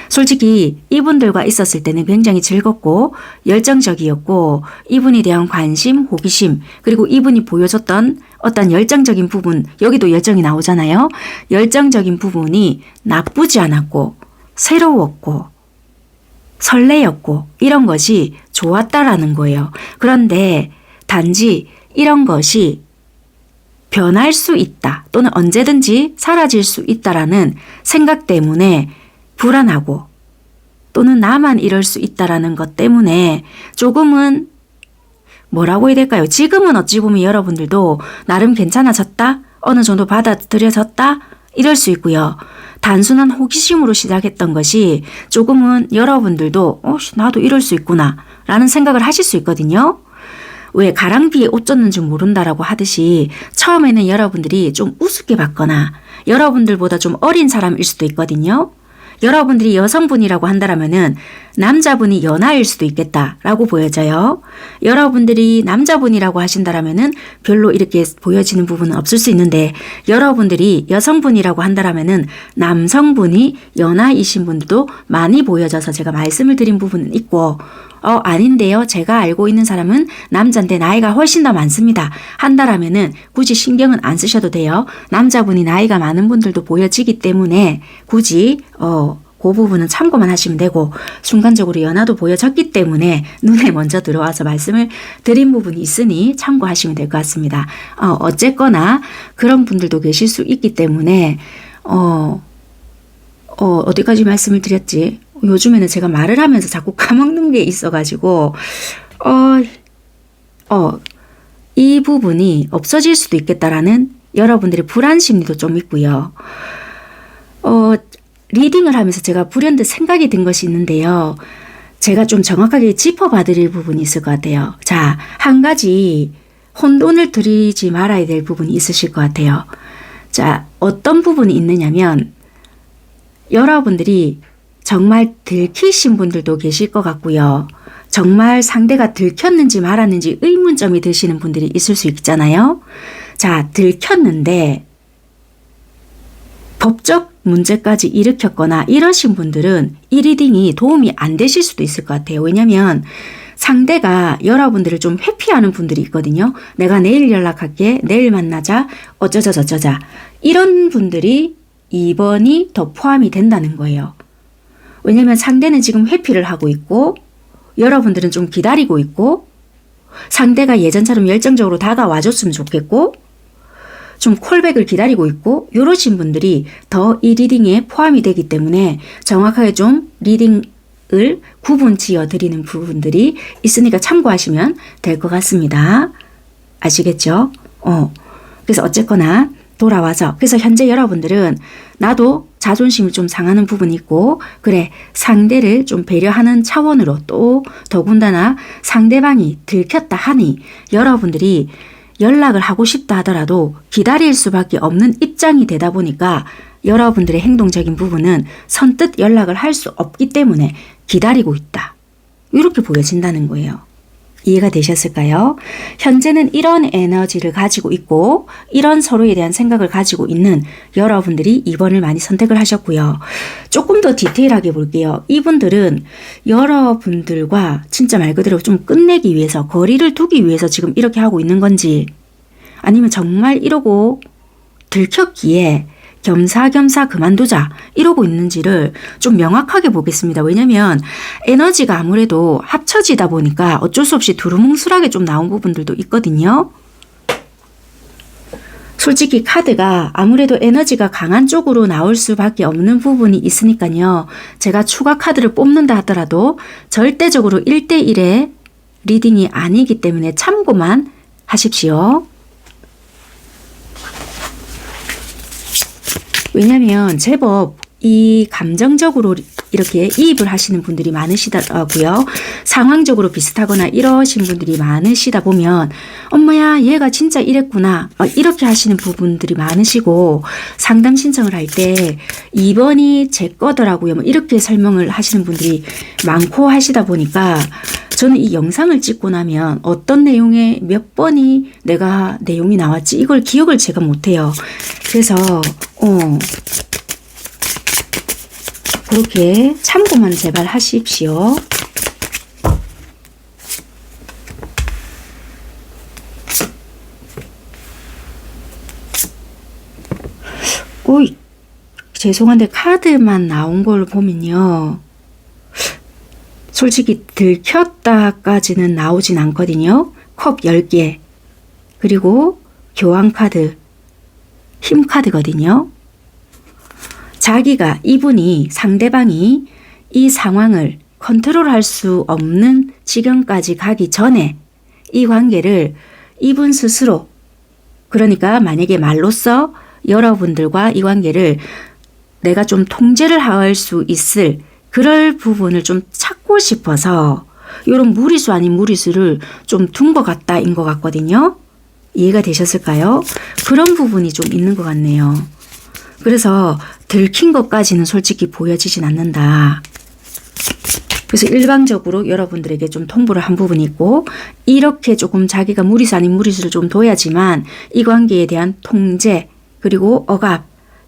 솔직히 이분들과 있었을 때는 굉장히 즐겁고 열정적이었고 이분에 대한 관심, 호기심 그리고 이분이 보여줬던 어떤 열정적인 부분 여기도 열정이 나오잖아요. 열정적인 부분이 나쁘지 않았고 새로웠고 설레였고 이런 것이 좋았다라는 거예요. 그런데 단지 이런 것이 변할 수 있다 또는 언제든지 사라질 수 있다라는 생각 때문에 불안하고 또는 나만 이럴 수 있다라는 것 때문에 조금은 뭐라고 해야 될까요? 지금은 어찌 보면 여러분들도 나름 괜찮아졌다? 어느 정도 받아들여졌다? 이럴 수 있고요. 단순한 호기심으로 시작했던 것이 조금은 여러분들도 나도 이럴 수 있구나 라는 생각을 하실 수 있거든요. 왜 가랑비에 옷 젖는지 모른다라고 하듯이 처음에는 여러분들이 좀 우습게 봤거나 여러분들보다 좀 어린 사람일 수도 있거든요. 여러분들이 여성분이라고 한다라면은 남자분이 연하일 수도 있겠다라고 보여져요. 여러분들이 남자분이라고 하신다라면은 별로 이렇게 보여지는 부분은 없을 수 있는데 여러분들이 여성분이라고 한다라면은 남성분이 연하이신 분들도 많이 보여져서 제가 말씀을 드린 부분은 있고 아닌데요. 제가 알고 있는 사람은 남자인데 나이가 훨씬 더 많습니다. 한다라면은 굳이 신경은 안 쓰셔도 돼요. 남자분이 나이가 많은 분들도 보여지기 때문에 굳이 그 부분은 참고만 하시면 되고 순간적으로 연하도 보여졌기 때문에 눈에 먼저 들어와서 말씀을 드린 부분이 있으니 참고하시면 될 것 같습니다. 어쨌거나 그런 분들도 계실 수 있기 때문에 어디까지 말씀을 드렸지? 요즘에는 제가 말을 하면서 자꾸 까먹는 게 있어가지고 이 부분이 없어질 수도 있겠다라는 여러분들의 불안 심리도 좀 있고요. 리딩을 하면서 제가 불현듯 생각이 든 것이 있는데요. 제가 좀 정확하게 짚어봐 드릴 부분이 있을 것 같아요. 자, 한 가지 혼돈을 드리지 말아야 될 부분이 있으실 것 같아요. 자, 어떤 부분이 있느냐면 여러분들이 정말 들키신 분들도 계실 것 같고요. 정말 상대가 들켰는지 말았는지 의문점이 드시는 분들이 있을 수 있잖아요. 자, 들켰는데 법적 문제까지 일으켰거나 이러신 분들은 이 리딩이 도움이 안 되실 수도 있을 것 같아요. 왜냐하면 상대가 여러분들을 좀 회피하는 분들이 있거든요. 내가 내일 연락할게, 내일 만나자, 어쩌자저쩌자. 이런 분들이 2번이 더 포함이 된다는 거예요. 왜냐하면 상대는 지금 회피를 하고 있고 여러분들은 좀 기다리고 있고 상대가 예전처럼 열정적으로 다가와줬으면 좋겠고 좀 콜백을 기다리고 있고 이러신 분들이 더 이 리딩에 포함이 되기 때문에 정확하게 좀 리딩을 구분 지어 드리는 부분들이 있으니까 참고하시면 될 것 같습니다. 아시겠죠? 그래서 어쨌거나 돌아와서 그래서 현재 여러분들은 나도 자존심이 좀 상하는 부분이 있고 그래 상대를 좀 배려하는 차원으로 또 더군다나 상대방이 들켰다 하니 여러분들이 연락을 하고 싶다 하더라도 기다릴 수밖에 없는 입장이 되다 보니까 여러분들의 행동적인 부분은 선뜻 연락을 할 수 없기 때문에 기다리고 있다. 이렇게 보여진다는 거예요. 이해가 되셨을까요? 현재는 이런 에너지를 가지고 있고 이런 서로에 대한 생각을 가지고 있는 여러분들이 2번을 많이 선택을 하셨고요. 조금 더 디테일하게 볼게요. 이분들은 여러분들과 진짜 말 그대로 좀 끝내기 위해서 거리를 두기 위해서 지금 이렇게 하고 있는 건지 아니면 정말 이러고 들켰기에 겸사겸사 그만두자 이러고 있는지를 좀 명확하게 보겠습니다. 왜냐하면 에너지가 아무래도 합쳐지다 보니까 어쩔 수 없이 두루뭉술하게 좀 나온 부분들도 있거든요. 솔직히 카드가 아무래도 에너지가 강한 쪽으로 나올 수밖에 없는 부분이 있으니까요. 제가 추가 카드를 뽑는다 하더라도 절대적으로 1대1의 리딩이 아니기 때문에 참고만 하십시오. 왜냐면 제법 이 감정적으로 이렇게 이입을 하시는 분들이 많으시더라고요. 상황적으로 비슷하거나 이러신 분들이 많으시다 보면 엄마야 얘가 진짜 이랬구나 이렇게 하시는 부분들이 많으시고 상담 신청을 할 때 2번이 제 거더라고요. 이렇게 설명을 하시는 분들이 많고 하시다 보니까 저는 이 영상을 찍고 나면 어떤 내용에 몇 번이 내가 내용이 나왔지 이걸 기억을 제가 못해요. 그래서 그렇게 참고만 제발 하십시오. 오이, 죄송한데 카드만 나온 걸 보면요. 솔직히 들켰다까지는 나오진 않거든요. 컵 10개 그리고 교환카드 힘카드거든요. 자기가 이분이 상대방이 이 상황을 컨트롤할 수 없는 지경까지 가기 전에 이 관계를 이분 스스로 그러니까 만약에 말로써 여러분들과 이 관계를 내가 좀 통제를 할 수 있을 그럴 부분을 좀 찾고 싶어서 이런 무리수 아닌 무리수를 좀 둔 것 같다인 것 같거든요. 이해가 되셨을까요? 그런 부분이 좀 있는 것 같네요. 그래서 들킨 것까지는 솔직히 보여지진 않는다. 그래서 일방적으로 여러분들에게 좀 통보를 한 부분이 있고 이렇게 조금 자기가 무리수 아닌 무리수를 좀 둬야지만 이 관계에 대한 통제 그리고 억압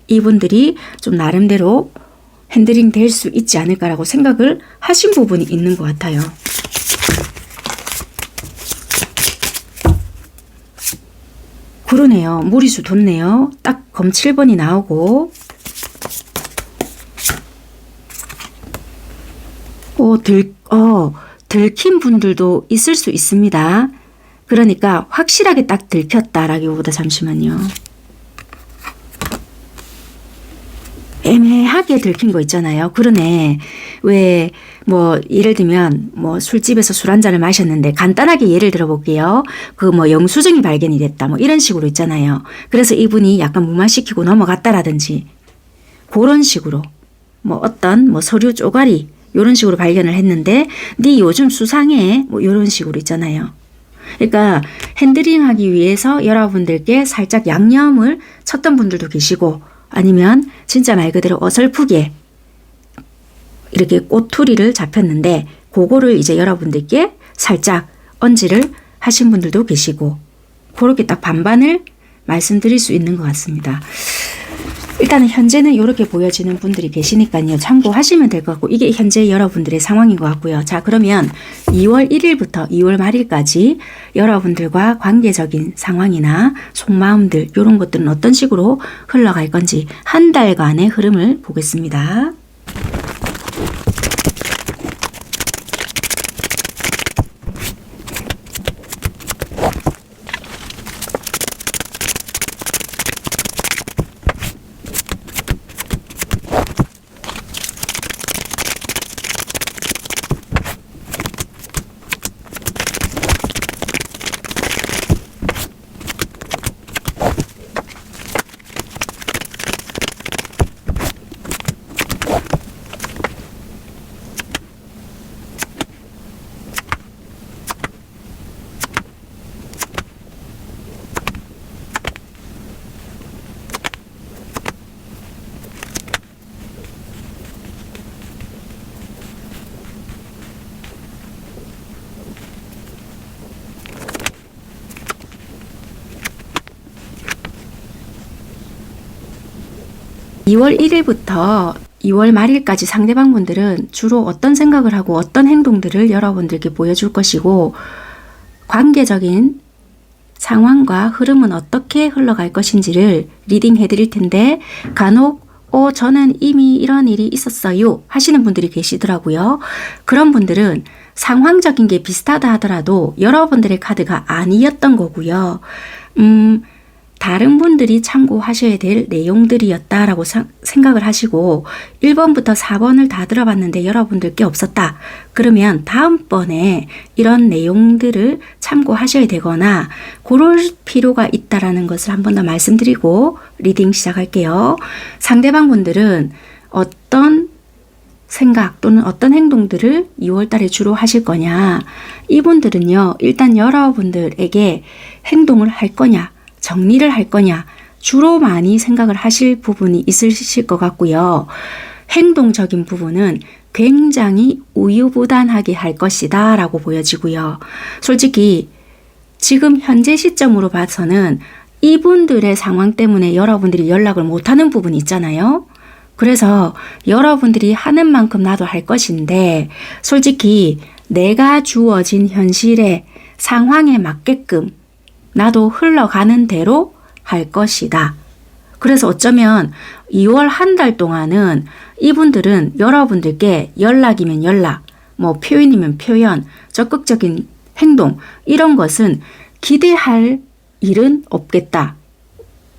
이분들이 좀 나름대로 핸들링 될 수 있지 않을까라고 생각을 하신 부분이 있는 것 같아요. 그러네요. 무리수 뒀네요. 딱 검 7번이 나오고 들킨 분들도 있을 수 있습니다. 그러니까 확실하게 딱 들켰다라기보다 잠시만요. 애매하게 들킨 거 있잖아요. 그러네. 왜 뭐 예를 들면 뭐 술집에서 술 한 잔을 마셨는데 간단하게 예를 들어 볼게요. 그 뭐 영수증이 발견이 됐다. 뭐 이런 식으로 있잖아요. 그래서 이분이 약간 무마시키고 넘어갔다라든지 그런 식으로 뭐 어떤 뭐 서류 쪼가리 이런 식으로 발견을 했는데 네 요즘 수상해 뭐 이런 식으로 있잖아요. 그러니까 핸들링하기 위해서 여러분들께 살짝 양념을 쳤던 분들도 계시고 아니면 진짜 말 그대로 어설프게 이렇게 꼬투리를 잡혔는데 그거를 이제 여러분들께 살짝 언지를 하신 분들도 계시고 그렇게 딱 반반을 말씀드릴 수 있는 것 같습니다. 일단은 현재는 이렇게 보여지는 분들이 계시니까요. 참고하시면 될 것 같고 이게 현재 여러분들의 상황인 것 같고요. 자, 그러면 2월 1일부터 2월 말일까지 여러분들과 관계적인 상황이나 속마음들 이런 것들은 어떤 식으로 흘러갈 건지 한 달간의 흐름을 보겠습니다. (2월 1일부터) 2월 말일까지 상대방 분들은 주로 어떤 생각을 하고 어떤 행동들을 여러분들께 보여줄 것이고 관계적인 상황과 흐름은 어떻게 흘러갈 것인지를 리딩해 드릴 텐데 간혹 저는 이미 이런 일이 있었어요 하시는 분들이 계시더라고요. 그런 분들은 상황적인 게 비슷하다 하더라도 여러분들의 카드가 아니었던 거고요. 다른 분들이 참고하셔야 될 내용들이었다라고 생각을 하시고 1번부터 4번을 다 들어봤는데 여러분들 게 없었다. 그러면 다음번에 이런 내용들을 참고하셔야 되거나 그럴 필요가 있다라는 것을 한 번 더 말씀드리고 리딩 시작할게요. 상대방 분들은 어떤 생각 또는 어떤 행동들을 2월 달에 주로 하실 거냐. 이분들은요. 일단 여러분들에게 행동을 할 거냐. 정리를 할 거냐 주로 많이 생각을 하실 부분이 있으실 것 같고요. 행동적인 부분은 굉장히 우유부단하게 할 것이다 라고 보여지고요. 솔직히 지금 현재 시점으로 봐서는 이분들의 상황 때문에 여러분들이 연락을 못하는 부분이 있잖아요. 그래서 여러분들이 하는 만큼 나도 할 것인데 솔직히 내가 주어진 현실의 상황에 맞게끔 나도 흘러가는 대로 할 것이다. 그래서 어쩌면 2월 한 달 동안은 이분들은 여러분들께 연락이면 연락, 뭐 표현이면 표현, 적극적인 행동 이런 것은 기대할 일은 없겠다.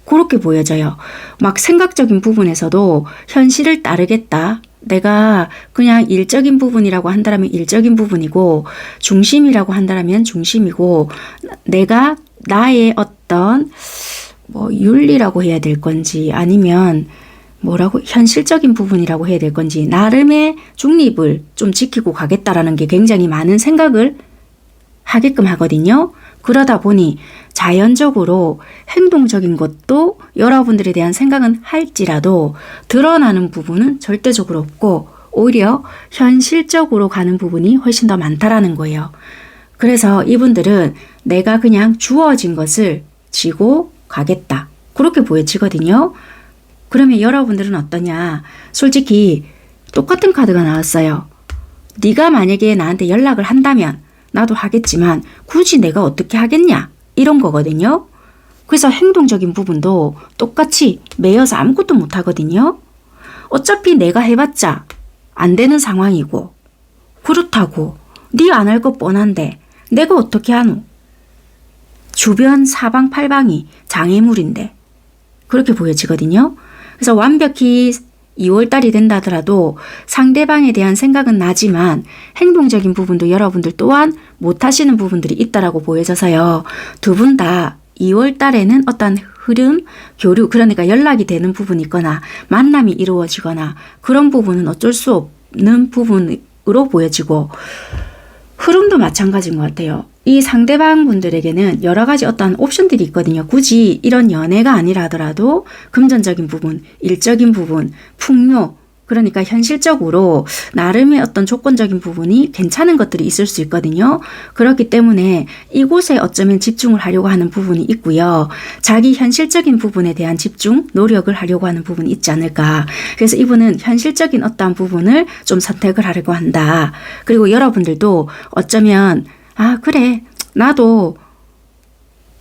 그렇게 보여져요. 막 생각적인 부분에서도 현실을 따르겠다. 내가 그냥 일적인 부분이라고 한다면 일적인 부분이고 중심이라고 한다면 중심이고 내가 나의 어떤 뭐 윤리라고 해야 될 건지 아니면 뭐라고 현실적인 부분이라고 해야 될 건지 나름의 중립을 좀 지키고 가겠다라는 게 굉장히 많은 생각을 하게끔 하거든요. 그러다 보니 자연적으로 행동적인 것도 여러분들에 대한 생각은 할지라도 드러나는 부분은 절대적으로 없고 오히려 현실적으로 가는 부분이 훨씬 더 많다라는 거예요. 그래서 이분들은 내가 그냥 주어진 것을 지고 가겠다. 그렇게 보여지거든요. 그러면 여러분들은 어떠냐? 솔직히 똑같은 카드가 나왔어요. 네가 만약에 나한테 연락을 한다면 나도 하겠지만 굳이 내가 어떻게 하겠냐? 이런 거거든요. 그래서 행동적인 부분도 똑같이 매여서 아무것도 못 하거든요. 어차피 내가 해봤자 안 되는 상황이고 그렇다고 네 안 할 거 뻔한데 내가 어떻게 하노? 주변 사방팔방이 장애물인데 그렇게 보여지거든요. 그래서 완벽히 2월달이 된다 하더라도 상대방에 대한 생각은 나지만 행동적인 부분도 여러분들 또한 못하시는 부분들이 있다라고 보여져서요. 두 분 다 2월달에는 어떤 흐름, 교류, 그러니까 연락이 되는 부분이 있거나 만남이 이루어지거나 그런 부분은 어쩔 수 없는 부분으로 보여지고 흐름도 마찬가지인 것 같아요. 이 상대방 분들에게는 여러 가지 어떤 옵션들이 있거든요. 굳이 이런 연애가 아니라 하더라도 금전적인 부분, 일적인 부분, 풍요, 그러니까 현실적으로 나름의 어떤 조건적인 부분이 괜찮은 것들이 있을 수 있거든요. 그렇기 때문에 이곳에 어쩌면 집중을 하려고 하는 부분이 있고요. 자기 현실적인 부분에 대한 집중, 노력을 하려고 하는 부분이 있지 않을까. 그래서 이분은 현실적인 어떠한 부분을 좀 선택을 하려고 한다. 그리고 여러분들도 어쩌면 그래, 나도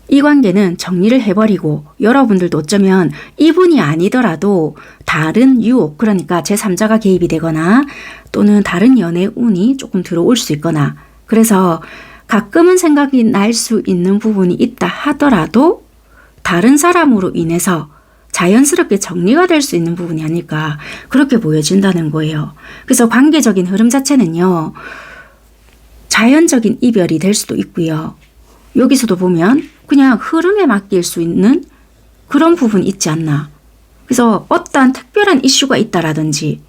이 관계는 정리를 해버리고 여러분들도 어쩌면 이분이 아니더라도 다른 유혹, 그러니까 제3자가 개입이 되거나 또는 다른 연애 운이 조금 들어올 수 있거나 그래서 가끔은 생각이 날 수 있는 부분이 있다 하더라도 다른 사람으로 인해서 자연스럽게 정리가 될 수 있는 부분이 아닐까 그렇게 보여진다는 거예요. 그래서 관계적인 흐름 자체는요. 자연적인 이별이 될 수도 있고요. 여기서도 보면 그냥 흐름에 맡길 수 있는 그런 부분이 있지 않나. 그래서 어떠한 특별한 이슈가 있다라든지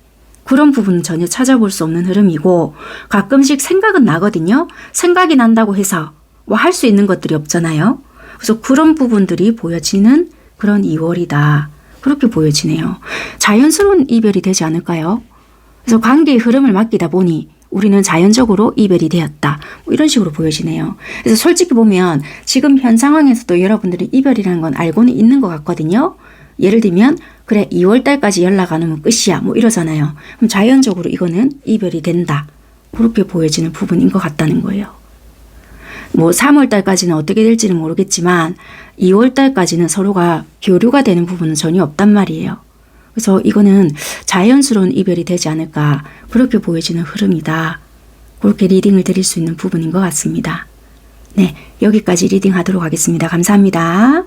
그런 부분은 전혀 찾아볼 수 없는 흐름이고 가끔씩 생각은 나거든요. 생각이 난다고 해서 뭐 할 수 있는 것들이 없잖아요. 그래서 그런 부분들이 보여지는 그런 2월이다. 그렇게 보여지네요. 자연스러운 이별이 되지 않을까요? 그래서 관계의 흐름을 맡기다 보니 우리는 자연적으로 이별이 되었다. 뭐 이런 식으로 보여지네요. 그래서 솔직히 보면 지금 현 상황에서도 여러분들이 이별이라는 건 알고는 있는 것 같거든요. 예를 들면 그래 2월 달까지 연락 안 오면 끝이야. 뭐 이러잖아요. 그럼 자연적으로 이거는 이별이 된다. 그렇게 보여지는 부분인 것 같다는 거예요. 뭐 3월 달까지는 어떻게 될지는 모르겠지만 2월 달까지는 서로가 교류가 되는 부분은 전혀 없단 말이에요. 그래서 이거는 자연스러운 이별이 되지 않을까 그렇게 보여지는 흐름이다. 그렇게 리딩을 드릴 수 있는 부분인 것 같습니다. 네, 여기까지 리딩 하도록 하겠습니다. 감사합니다.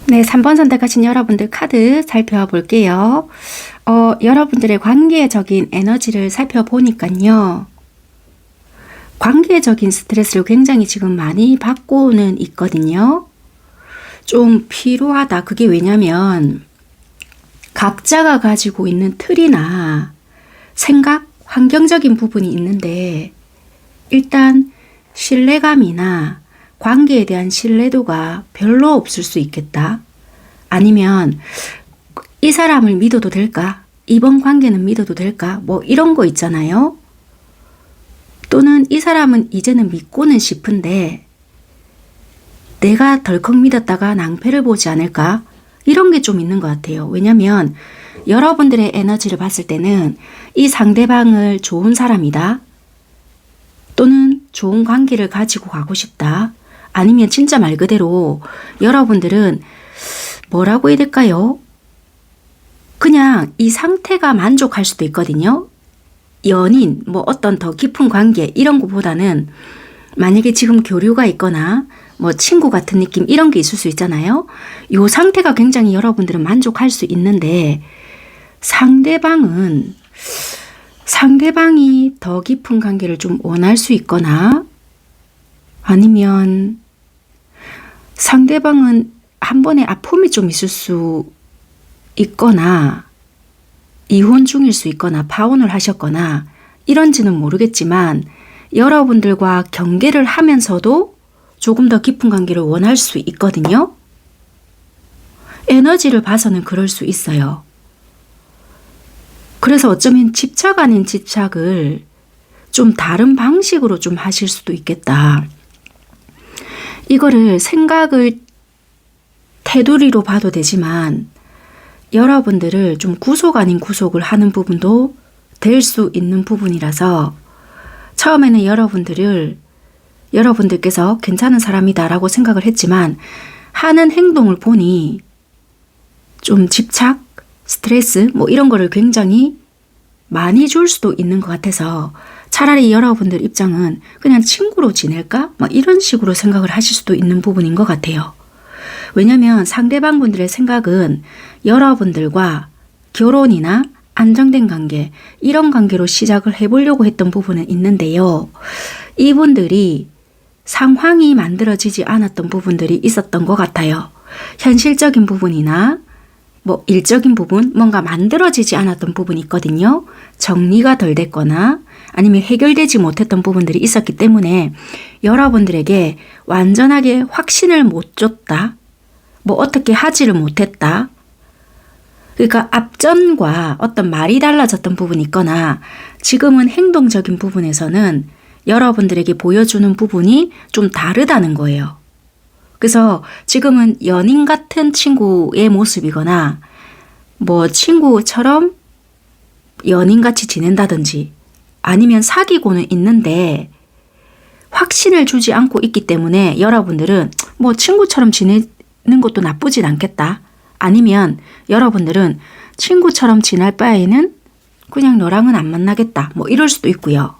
네, 3번 선택하신 여러분들 카드 살펴볼게요. 여러분들의 관계적인 에너지를 살펴보니까요. 관계적인 스트레스를 굉장히 지금 많이 받고는 있거든요. 좀 피로하다. 그게 왜냐면 각자가 가지고 있는 틀이나 생각, 환경적인 부분이 있는데 일단 신뢰감이나 관계에 대한 신뢰도가 별로 없을 수 있겠다. 아니면 이 사람을 믿어도 될까? 이번 관계는 믿어도 될까? 뭐 이런 거 있잖아요. 또는 이 사람은 이제는 믿고는 싶은데 내가 덜컥 믿었다가 낭패를 보지 않을까? 이런 게 좀 있는 것 같아요. 왜냐면 여러분들의 에너지를 봤을 때는 이 상대방을 좋은 사람이다. 또는 좋은 관계를 가지고 가고 싶다. 아니면 진짜 말 그대로 여러분들은 뭐라고 해야 될까요? 그냥 이 상태가 만족할 수도 있거든요. 연인, 뭐 어떤 더 깊은 관계 이런 것보다는 만약에 지금 교류가 있거나 뭐 친구 같은 느낌 이런 게 있을 수 있잖아요. 이 상태가 굉장히 여러분들은 만족할 수 있는데 상대방이 더 깊은 관계를 좀 원할 수 있거나 아니면 상대방은 한 번에 아픔이 좀 있을 수 있거나 이혼 중일 수 있거나 파혼을 하셨거나 이런지는 모르겠지만 여러분들과 경계를 하면서도 조금 더 깊은 관계를 원할 수 있거든요. 에너지를 봐서는 그럴 수 있어요. 그래서 어쩌면 집착 아닌 집착을 좀 다른 방식으로 좀 하실 수도 있겠다. 이거를 생각을 테두리로 봐도 되지만 여러분들을 좀 구속 아닌 구속을 하는 부분도 될 수 있는 부분이라서 처음에는 여러분들께서 괜찮은 사람이다라고 생각을 했지만 하는 행동을 보니 좀 집착, 스트레스 뭐 이런 거를 굉장히 많이 줄 수도 있는 것 같아서 차라리 여러분들 입장은 그냥 친구로 지낼까? 막 이런 식으로 생각을 하실 수도 있는 부분인 것 같아요. 왜냐면 상대방 분들의 생각은 여러분들과 결혼이나 안정된 관계, 이런 관계로 시작을 해보려고 했던 부분은 있는데요. 이분들이 상황이 만들어지지 않았던 부분들이 있었던 것 같아요. 현실적인 부분이나 뭐 일적인 부분, 뭔가 만들어지지 않았던 부분이 있거든요. 정리가 덜 됐거나 아니면 해결되지 못했던 부분들이 있었기 때문에 여러분들에게 완전하게 확신을 못 줬다. 뭐 어떻게 하지를 못했다. 그러니까 앞전과 어떤 말이 달라졌던 부분이 있거나 지금은 행동적인 부분에서는 여러분들에게 보여주는 부분이 좀 다르다는 거예요. 그래서 지금은 연인 같은 친구의 모습이거나 뭐 친구처럼 연인같이 지낸다든지 아니면 사귀고는 있는데 확신을 주지 않고 있기 때문에 여러분들은 뭐 친구처럼 지내는 것도 나쁘진 않겠다. 아니면 여러분들은 친구처럼 지낼 바에는 그냥 너랑은 안 만나겠다. 뭐 이럴 수도 있고요.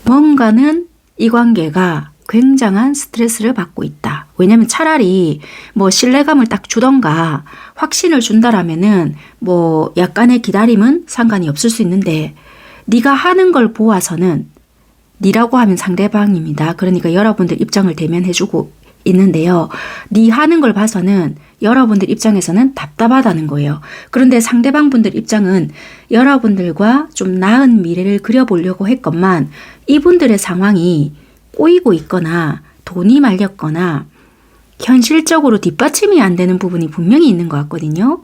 뭔가는 이 관계가 굉장한 스트레스를 받고 있다. 왜냐면 차라리 뭐 신뢰감을 딱 주던가 확신을 준다라면은 뭐 약간의 기다림은 상관이 없을 수 있는데 네가 하는 걸 보아서는 네라고 하면 상대방입니다. 그러니까 여러분들 입장을 대면해주고 있는데요. 네 하는 걸 봐서는 여러분들 입장에서는 답답하다는 거예요. 그런데 상대방 분들 입장은 여러분들과 좀 나은 미래를 그려보려고 했건만 이분들의 상황이 꼬이고 있거나 돈이 말렸거나 현실적으로 뒷받침이 안 되는 부분이 분명히 있는 것 같거든요.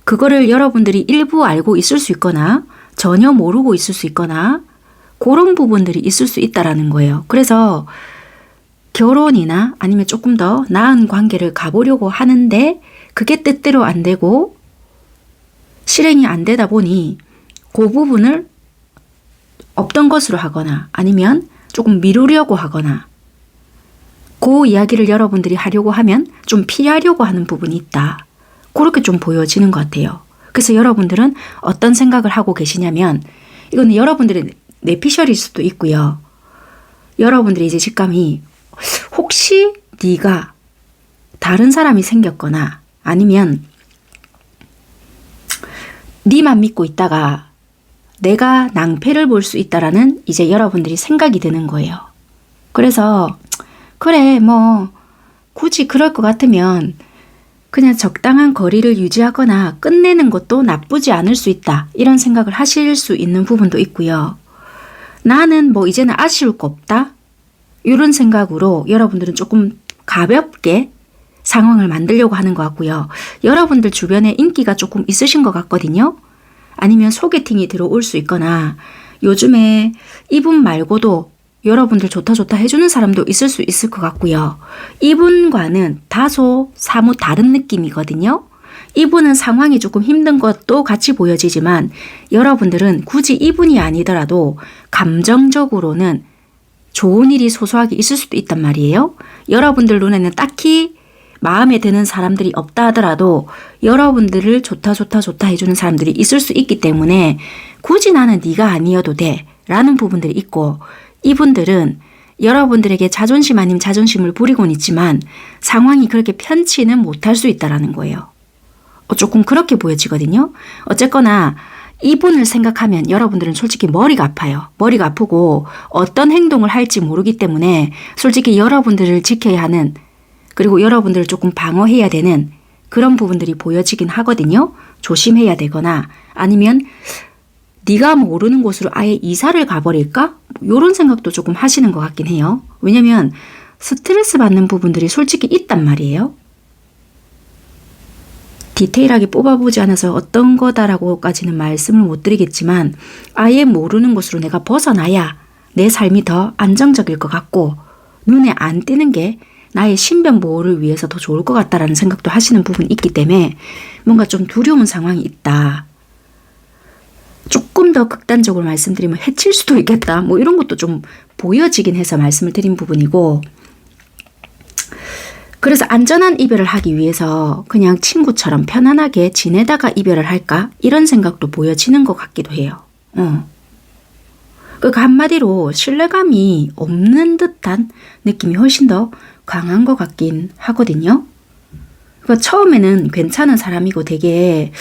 그거를 여러분들이 일부 알고 있을 수 있거나 전혀 모르고 있을 수 있거나 그런 부분들이 있을 수 있다라는 거예요. 그래서 결혼이나 아니면 조금 더 나은 관계를 가보려고 하는데 그게 뜻대로 안 되고 실행이 안 되다 보니 그 부분을 없던 것으로 하거나 아니면 조금 미루려고 하거나 그 이야기를 여러분들이 하려고 하면 좀 피하려고 하는 부분이 있다. 그렇게 좀 보여지는 것 같아요. 그래서 여러분들은 어떤 생각을 하고 계시냐면 이거는 여러분들의 뇌피셜일 수도 있고요. 여러분들이 이제 직감이 혹시 네가 다른 사람이 생겼거나 아니면 네만 믿고 있다가 내가 낭패를 볼 수 있다라는 이제 여러분들이 생각이 드는 거예요. 그래서 그래 뭐 굳이 그럴 것 같으면 그냥 적당한 거리를 유지하거나 끝내는 것도 나쁘지 않을 수 있다. 이런 생각을 하실 수 있는 부분도 있고요. 나는 뭐 이제는 아쉬울 거 없다. 이런 생각으로 여러분들은 조금 가볍게 상황을 만들려고 하는 것 같고요. 여러분들 주변에 인기가 조금 있으신 것 같거든요. 아니면 소개팅이 들어올 수 있거나 요즘에 이분 말고도 여러분들 좋다 좋다 해주는 사람도 있을 수 있을 것 같고요. 이분과는 다소 사뭇 다른 느낌이거든요. 이분은 상황이 조금 힘든 것도 같이 보여지지만 여러분들은 굳이 이분이 아니더라도 감정적으로는 좋은 일이 소소하게 있을 수도 있단 말이에요. 여러분들 눈에는 딱히 마음에 드는 사람들이 없다 하더라도 여러분들을 좋다 좋다 좋다 해주는 사람들이 있을 수 있기 때문에 굳이 나는 네가 아니어도 돼 라는 부분들이 있고 이분들은 여러분들에게 자존심 아닌 자존심을 부리곤 있지만 상황이 그렇게 편치는 못할 수 있다는 거예요. 조금 그렇게 보여지거든요. 어쨌거나 이분을 생각하면 여러분들은 솔직히 머리가 아파요. 머리가 아프고 어떤 행동을 할지 모르기 때문에 솔직히 여러분들을 지켜야 하는 그리고 여러분들을 조금 방어해야 되는 그런 부분들이 보여지긴 하거든요. 조심해야 되거나 아니면 네가 모르는 곳으로 아예 이사를 가버릴까? 이런 생각도 조금 하시는 것 같긴 해요. 왜냐면 스트레스 받는 부분들이 솔직히 있단 말이에요. 디테일하게 뽑아보지 않아서 어떤 거다라고까지는 말씀을 못 드리겠지만 아예 모르는 곳으로 내가 벗어나야 내 삶이 더 안정적일 것 같고 눈에 안 띄는 게 나의 신변 보호를 위해서 더 좋을 것 같다라는 생각도 하시는 부분이 있기 때문에 뭔가 좀 두려운 상황이 있다. 조금 더 극단적으로 말씀드리면 해칠 수도 있겠다. 뭐 이런 것도 좀 보여지긴 해서 말씀을 드린 부분이고, 그래서 안전한 이별을 하기 위해서 그냥 친구처럼 편안하게 지내다가 이별을 할까? 이런 생각도 보여지는 것 같기도 해요. 그러니까 한마디로 신뢰감이 없는 듯한 느낌이 훨씬 더 강한 것 같긴 하거든요. 그러니까 처음에는 괜찮은 사람이고 되게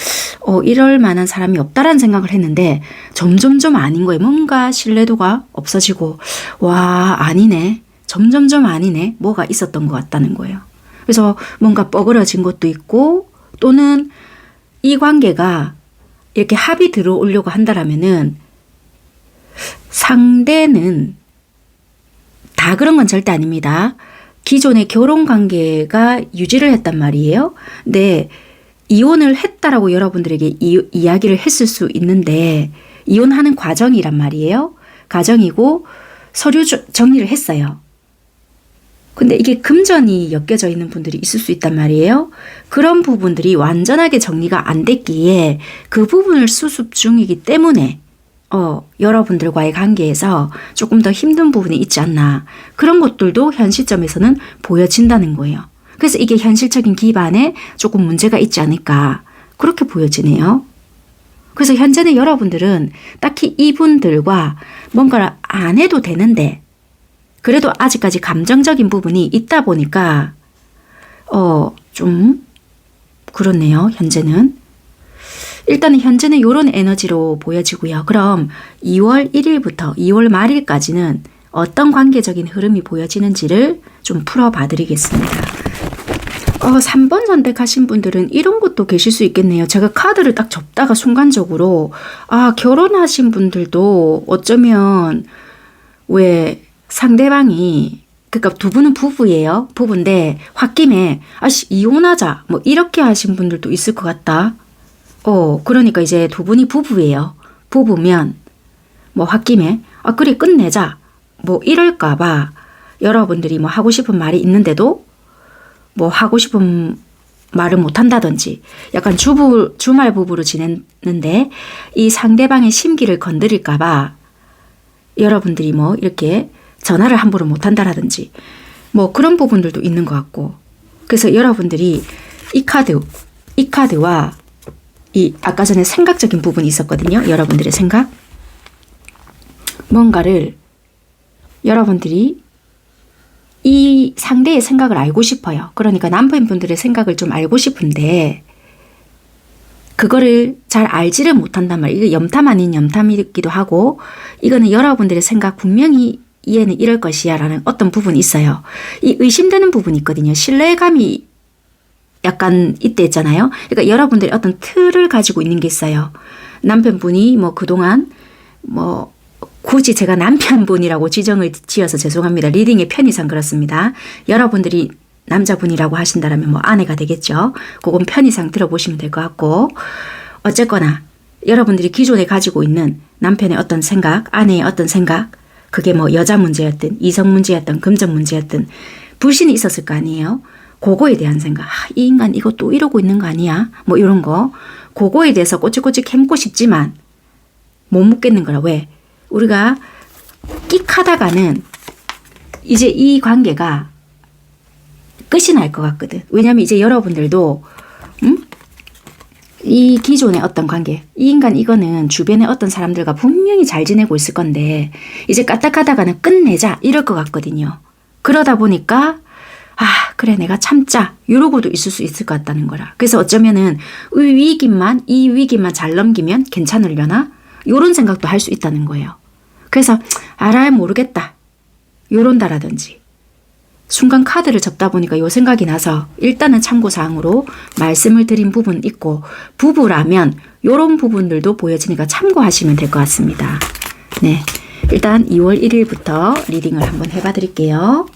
이럴 만한 사람이 없다라는 생각을 했는데 점점점 아닌 거예요. 뭔가 신뢰도가 없어지고 와 아니네. 점점점 아니네. 뭐가 있었던 것 같다는 거예요. 그래서 뭔가 뻐그러진 것도 있고 또는 이 관계가 이렇게 합이 들어오려고 한다라면은 상대는 다 그런 건 절대 아닙니다. 기존의 결혼 관계가 유지를 했단 말이에요. 근데 이혼을 했다라고 여러분들에게 이야기를 했을 수 있는데 이혼하는 과정이란 말이에요. 과정이고 서류 정리를 했어요. 근데 이게 금전이 엮여져 있는 분들이 있을 수 있단 말이에요. 그런 부분들이 완전하게 정리가 안 됐기에 그 부분을 수습 중이기 때문에 여러분들과의 관계에서 조금 더 힘든 부분이 있지 않나. 그런 것들도 현 시점에서는 보여진다는 거예요. 그래서 이게 현실적인 기반에 조금 문제가 있지 않을까. 그렇게 보여지네요. 그래서 현재는 여러분들은 딱히 이분들과 뭔가를 안 해도 되는데 그래도 아직까지 감정적인 부분이 있다 보니까 좀 그렇네요. 현재는. 일단은 현재는 이런 에너지로 보여지고요. 그럼 2월 1일부터 2월 말일까지는 어떤 관계적인 흐름이 보여지는지를 좀 풀어봐 드리겠습니다. 3번 선택하신 분들은 이런 것도 계실 수 있겠네요. 제가 카드를 딱 접다가 순간적으로 결혼하신 분들도 어쩌면 왜 상대방이 그러니까 두 분은 부부예요. 부부인데 홧김에 이혼하자 뭐 이렇게 하신 분들도 있을 것 같다. 그러니까 이제 두 분이 부부예요. 부부면 뭐 홧김에 그래 끝내자 뭐 이럴까봐 여러분들이 뭐 하고 싶은 말이 있는데도 뭐 하고 싶은 말을 못한다든지 약간 주말 부부로 지냈는데 이 상대방의 심기를 건드릴까봐 여러분들이 뭐 이렇게 전화를 함부로 못한다라든지 뭐 그런 부분들도 있는 것 같고, 그래서 여러분들이 이 카드와 이 아까 전에 생각적인 부분이 있었거든요. 여러분들의 생각. 뭔가를 여러분들이 이 상대의 생각을 알고 싶어요. 그러니까 남편분들의 생각을 좀 알고 싶은데 그거를 잘 알지를 못한단 말이에요. 이게 염탐 아닌 염탐이기도 하고 이거는 여러분들의 생각 분명히 얘는 이럴 것이야 라는 어떤 부분이 있어요. 이 의심되는 부분이 있거든요. 신뢰감이 약간 이때 있잖아요. 그러니까 여러분들이 어떤 틀을 가지고 있는 게 있어요. 남편분이 뭐 그동안 뭐 굳이 제가 남편분이라고 지정을 지어서 죄송합니다. 리딩의 편의상 그렇습니다. 여러분들이 남자분이라고 하신다면 뭐 아내가 되겠죠. 그건 편의상 들어보시면 될 것 같고, 어쨌거나 여러분들이 기존에 가지고 있는 남편의 어떤 생각, 아내의 어떤 생각, 그게 뭐 여자 문제였든 이성 문제였든 금전 문제였든 불신이 있었을 거 아니에요. 그거에 대한 생각. 이 인간 이거 또 이러고 있는 거 아니야? 뭐 이런 거. 그거에 대해서 꼬치꼬치 캠고 싶지만 못 묻겠는 거라. 왜? 우리가 끽하다가는 이제 이 관계가 끝이 날 것 같거든. 왜냐면 이제 여러분들도 이 기존의 어떤 관계, 이 인간 이거는 주변에 어떤 사람들과 분명히 잘 지내고 있을 건데 이제 까딱하다가는 끝내자 이럴 것 같거든요. 그러다 보니까 그래 내가 참자 이러고도 있을 수 있을 것 같다는 거라. 그래서 어쩌면은 이 위기만 잘 넘기면 괜찮으려나? 이런 생각도 할 수 있다는 거예요. 그래서 알아야 모르겠다 요런다라든지 순간 카드를 접다 보니까 요 생각이 나서 일단은 참고사항으로 말씀을 드린 부분 있고, 부부라면 요런 부분들도 보여지니까 참고하시면 될 것 같습니다. 네, 일단 2월 1일부터 리딩을 한번 해봐 드릴게요.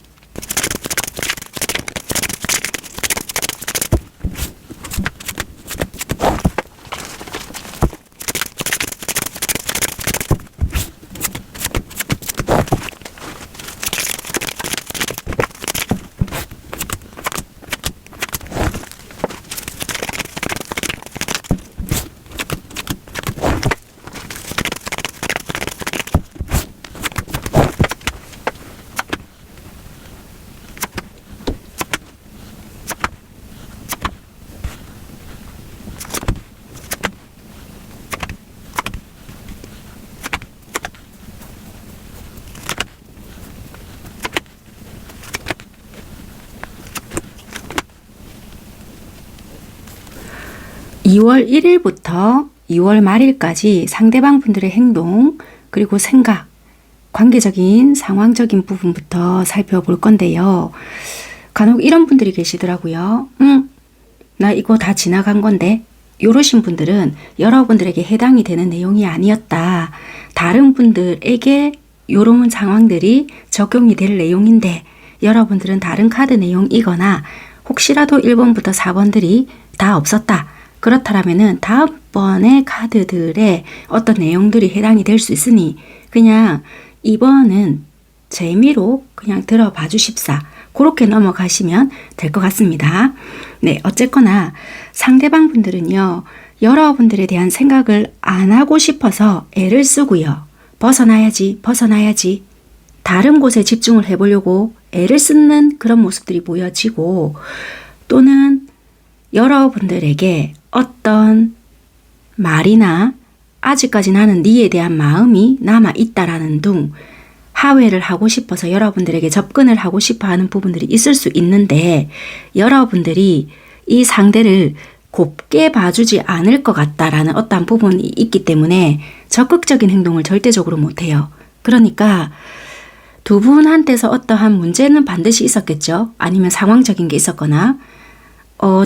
2월 1일부터 2월 말일까지 상대방 분들의 행동, 그리고 생각, 관계적인 상황적인 부분부터 살펴볼 건데요. 간혹 이런 분들이 계시더라고요. 나 이거 다 지나간 건데, 요러신 분들은 여러분들에게 해당이 되는 내용이 아니었다. 다른 분들에게 요런 상황들이 적용이 될 내용인데, 여러분들은 다른 카드 내용이거나 혹시라도 1번부터 4번들이 다 없었다. 그렇다면은 다음번의 카드들의 어떤 내용들이 해당이 될 수 있으니 그냥 이번은 재미로 그냥 들어봐 주십사. 그렇게 넘어가시면 될 것 같습니다. 네, 어쨌거나 상대방 분들은요, 여러분들에 대한 생각을 안 하고 싶어서 애를 쓰고요. 벗어나야지. 다른 곳에 집중을 해보려고 애를 쓰는 그런 모습들이 보여지고, 또는 여러분들에게 어떤 말이나 아직까지 나는 니에 대한 마음이 남아있다라는 둥, 하회를 하고 싶어서 여러분들에게 접근을 하고 싶어 하는 부분들이 있을 수 있는데, 여러분들이 이 상대를 곱게 봐주지 않을 것 같다라는 어떠한 부분이 있기 때문에 적극적인 행동을 절대적으로 못해요. 그러니까 두 분한테서 어떠한 문제는 반드시 있었겠죠. 아니면 상황적인 게 있었거나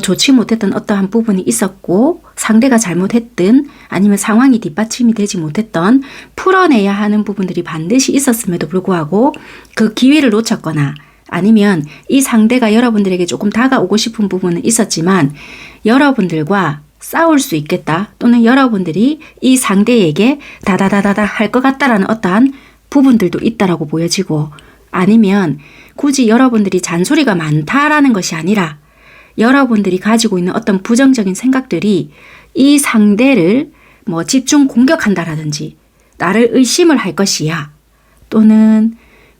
좋지 못했던 어떠한 부분이 있었고, 상대가 잘못했든 아니면 상황이 뒷받침이 되지 못했던 풀어내야 하는 부분들이 반드시 있었음에도 불구하고 그 기회를 놓쳤거나, 아니면 이 상대가 여러분들에게 조금 다가오고 싶은 부분은 있었지만 여러분들과 싸울 수 있겠다, 또는 여러분들이 이 상대에게 다다다다다 할 것 같다라는 어떠한 부분들도 있다라고 보여지고, 아니면 굳이 여러분들이 잔소리가 많다라는 것이 아니라 여러분들이 가지고 있는 어떤 부정적인 생각들이 이 상대를 집중 공격한다라든지 나를 의심을 할 것이야, 또는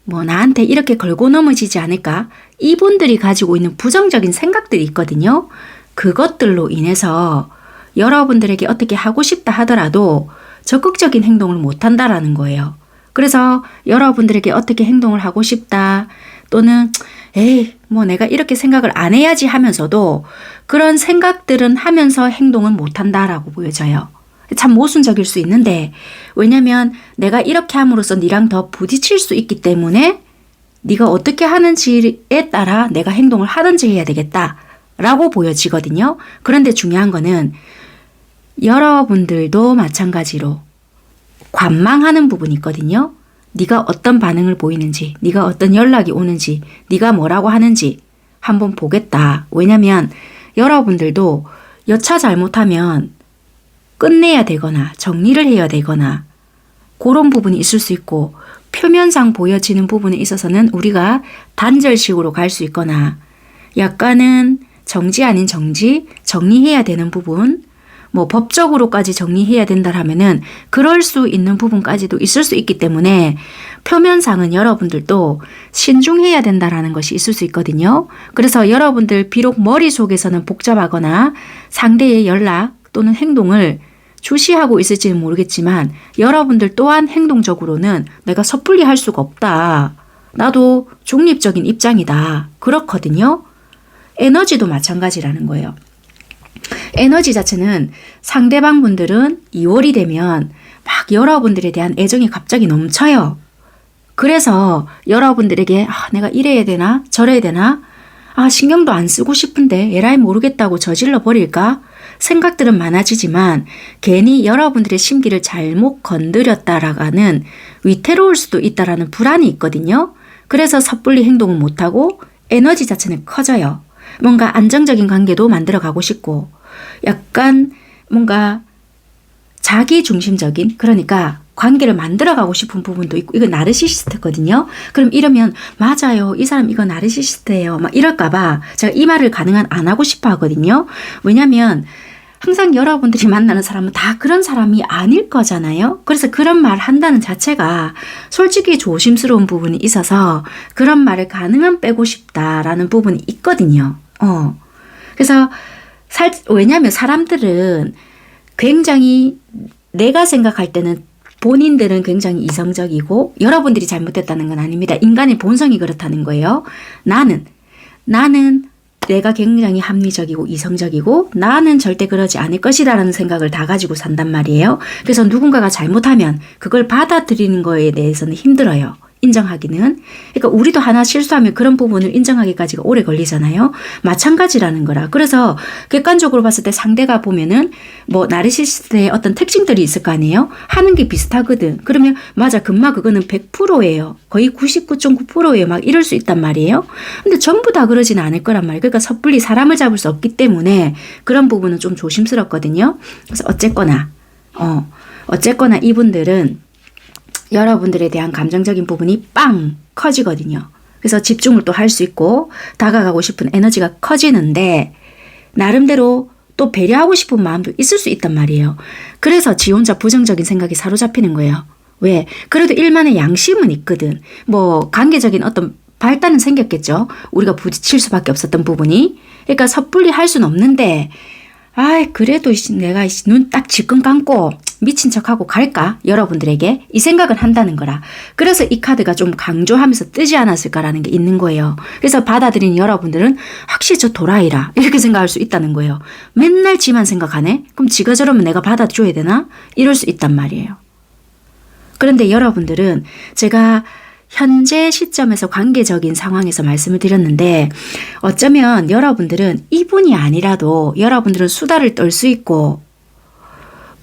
나한테 이렇게 걸고 넘어지지 않을까, 이분들이 가지고 있는 부정적인 생각들이 있거든요. 그것들로 인해서 여러분들에게 어떻게 하고 싶다 하더라도 적극적인 행동을 못한다라는 거예요. 그래서 여러분들에게 어떻게 행동을 하고 싶다, 또는 에이 내가 이렇게 생각을 안 해야지 하면서도 그런 생각들은 하면서 행동은 못한다라고 보여져요. 참 모순적일 수 있는데, 왜냐면 내가 이렇게 함으로써 니랑 더 부딪힐 수 있기 때문에 네가 어떻게 하는지에 따라 내가 행동을 하든지 해야 되겠다라고 보여지거든요. 그런데 중요한 거는 여러분들도 마찬가지로 관망하는 부분이 있거든요. 네가 어떤 반응을 보이는지, 네가 어떤 연락이 오는지, 네가 뭐라고 하는지 한번 보겠다. 왜냐면 여러분들도 여차 잘못하면 끝내야 되거나 정리를 해야 되거나 그런 부분이 있을 수 있고, 표면상 보여지는 부분에 있어서는 우리가 단절식으로 갈 수 있거나 약간은 정지 아닌 정리해야 되는 부분, 법적으로까지 정리해야 된다 하면은 그럴 수 있는 부분까지도 있을 수 있기 때문에 표면상은 여러분들도 신중해야 된다라는 것이 있을 수 있거든요. 그래서 여러분들 비록 머릿속에서는 복잡하거나 상대의 연락 또는 행동을 주시하고 있을지는 모르겠지만 여러분들 또한 행동적으로는 내가 섣불리 할 수가 없다. 나도 중립적인 입장이다. 그렇거든요. 에너지도 마찬가지라는 거예요. 에너지 자체는 상대방 분들은 2월이 되면 막 여러분들에 대한 애정이 갑자기 넘쳐요. 그래서 여러분들에게 내가 이래야 되나 저래야 되나, 신경도 안 쓰고 싶은데 에라이 모르겠다고 저질러 버릴까 생각들은 많아지지만 괜히 여러분들의 심기를 잘못 건드렸다라가는 위태로울 수도 있다라는 불안이 있거든요. 그래서 섣불리 행동을 못하고 에너지 자체는 커져요. 뭔가 안정적인 관계도 만들어 가고 싶고, 약간 뭔가 자기 중심적인, 그러니까 관계를 만들어 가고 싶은 부분도 있고, 이거 나르시시스트거든요. 그럼 이러면 맞아요, 이 사람 이거 나르시시스트예요 막 이럴까봐 제가 이 말을 가능한 안 하고 싶어 하거든요. 왜냐면 항상 여러분들이 만나는 사람은 다 그런 사람이 아닐 거잖아요. 그래서 그런 말 한다는 자체가 솔직히 조심스러운 부분이 있어서 그런 말을 가능한 빼고 싶다라는 부분이 있거든요. 그래서 왜냐하면 사람들은 굉장히, 내가 생각할 때는 본인들은 굉장히 이성적이고 여러분들이 잘못했다는 건 아닙니다. 인간의 본성이 그렇다는 거예요. 나는 내가 굉장히 합리적이고 이성적이고 나는 절대 그러지 않을 것이다라는 생각을 다 가지고 산단 말이에요. 그래서 누군가가 잘못하면 그걸 받아들이는 거에 대해서는 힘들어요. 인정하기는. 그러니까 우리도 하나 실수하면 그런 부분을 인정하기까지가 오래 걸리잖아요. 마찬가지라는 거라. 그래서 객관적으로 봤을 때 상대가 보면은 뭐 나르시시스트의 어떤 특징들이 있을 거 아니에요. 하는 게 비슷하거든. 그러면 맞아, 금마 그거는 100%예요. 거의 99.9%예요. 막 이럴 수 있단 말이에요. 근데 전부 다 그러지는 않을 거란 말이에요. 그러니까 섣불리 사람을 잡을 수 없기 때문에 그런 부분은 좀 조심스럽거든요. 그래서 어쨌거나 이분들은 여러분들에 대한 감정적인 부분이 빵 커지거든요. 그래서 집중을 또 할 수 있고 다가가고 싶은 에너지가 커지는데 나름대로 또 배려하고 싶은 마음도 있을 수 있단 말이에요. 그래서 지 혼자 부정적인 생각이 사로잡히는 거예요. 왜? 그래도 일만의 양심은 있거든. 뭐 관계적인 어떤 발단은 생겼겠죠. 우리가 부딪힐 수밖에 없었던 부분이. 그러니까 섣불리 할 수는 없는데 그래도 내가 눈 딱 질끈 감고 미친 척하고 갈까? 여러분들에게 이 생각을 한다는 거라. 그래서 이 카드가 좀 강조하면서 뜨지 않았을까라는 게 있는 거예요. 그래서 받아들인 여러분들은 확실히 저 도라이라 이렇게 생각할 수 있다는 거예요. 맨날 지만 생각하네? 그럼 지가 저러면 내가 받아줘야 되나? 이럴 수 있단 말이에요. 그런데 여러분들은 제가 현재 시점에서 관계적인 상황에서 말씀을 드렸는데 어쩌면 여러분들은 이분이 아니라도 여러분들은 수다를 떨 수 있고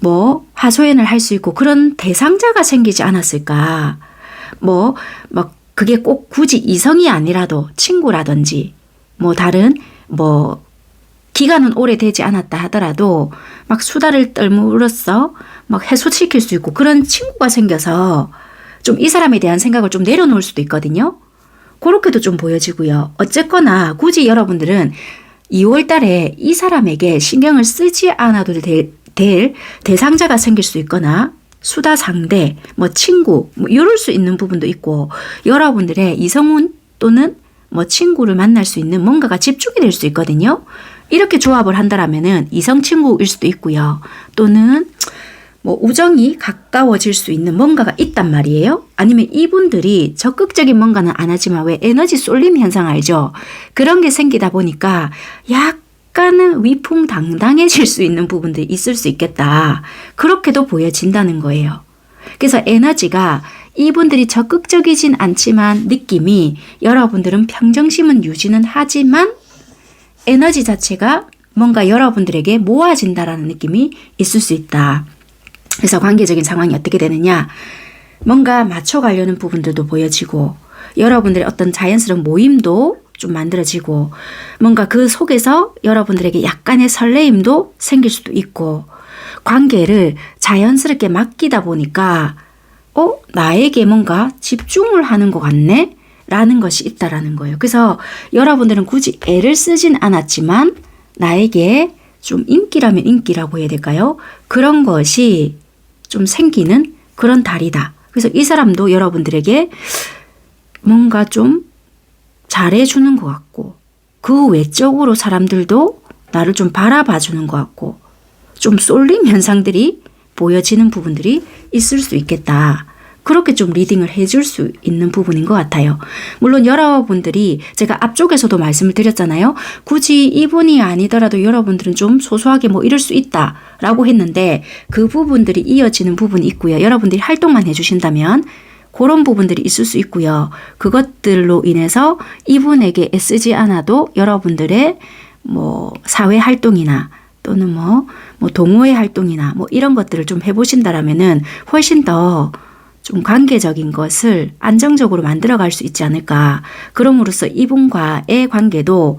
뭐 하소연을 할 수 있고 그런 대상자가 생기지 않았을까. 막 그게 꼭 굳이 이성이 아니라도 친구라든지 뭐 다른 뭐 기간은 오래되지 않았다 하더라도 막 수다를 떨므로써 막 해소시킬 수 있고 그런 친구가 생겨서 좀 이 사람에 대한 생각을 좀 내려놓을 수도 있거든요. 그렇게도 좀 보여지고요. 어쨌거나 굳이 여러분들은 2월 달에 이 사람에게 신경을 쓰지 않아도 될 대상자가 생길 수 있거나 수다 상대, 뭐 친구, 뭐 이럴 수 있는 부분도 있고 여러분들의 이성운 또는 뭐 친구를 만날 수 있는 뭔가가 집중이 될 수 있거든요. 이렇게 조합을 한다라면은 이성 친구일 수도 있고요. 또는 뭐 우정이 가까워질 수 있는 뭔가가 있단 말이에요. 아니면 이분들이 적극적인 뭔가는 안 하지만 왜 에너지 쏠림 현상 알죠? 그런 게 생기다 보니까 약간은 위풍당당해질 수 있는 부분들이 있을 수 있겠다. 그렇게도 보여진다는 거예요. 그래서 에너지가 이분들이 적극적이진 않지만 느낌이 여러분들은 평정심은 유지는 하지만 에너지 자체가 뭔가 여러분들에게 모아진다라는 느낌이 있을 수 있다. 그래서 관계적인 상황이 어떻게 되느냐. 뭔가 맞춰가려는 부분들도 보여지고 여러분들의 어떤 자연스러운 모임도 좀 만들어지고 뭔가 그 속에서 여러분들에게 약간의 설레임도 생길 수도 있고 관계를 자연스럽게 맡기다 보니까 나에게 뭔가 집중을 하는 것 같네? 라는 것이 있다라는 거예요. 그래서 여러분들은 굳이 애를 쓰진 않았지만 나에게 좀 인기라면 인기라고 해야 될까요? 그런 것이 좀 생기는 그런 달이다. 그래서 이 사람도 여러분들에게 뭔가 좀 잘해주는 것 같고 그 외적으로 사람들도 나를 좀 바라봐주는 것 같고 좀 쏠림 현상들이 보여지는 부분들이 있을 수 있겠다. 그렇게 좀 리딩을 해줄 수 있는 부분인 것 같아요. 물론 여러분들이 제가 앞쪽에서도 말씀을 드렸잖아요. 굳이 이분이 아니더라도 여러분들은 좀 소소하게 뭐 이럴 수 있다라고 했는데 그 부분들이 이어지는 부분이 있고요. 여러분들이 활동만 해주신다면 그런 부분들이 있을 수 있고요. 그것들로 인해서 이분에게 애쓰지 않아도 여러분들의 뭐 사회 활동이나 또는 뭐 동호회 활동이나 뭐 이런 것들을 좀 해보신다라면은 훨씬 더 좀 관계적인 것을 안정적으로 만들어갈 수 있지 않을까. 그럼으로써 이분과의 관계도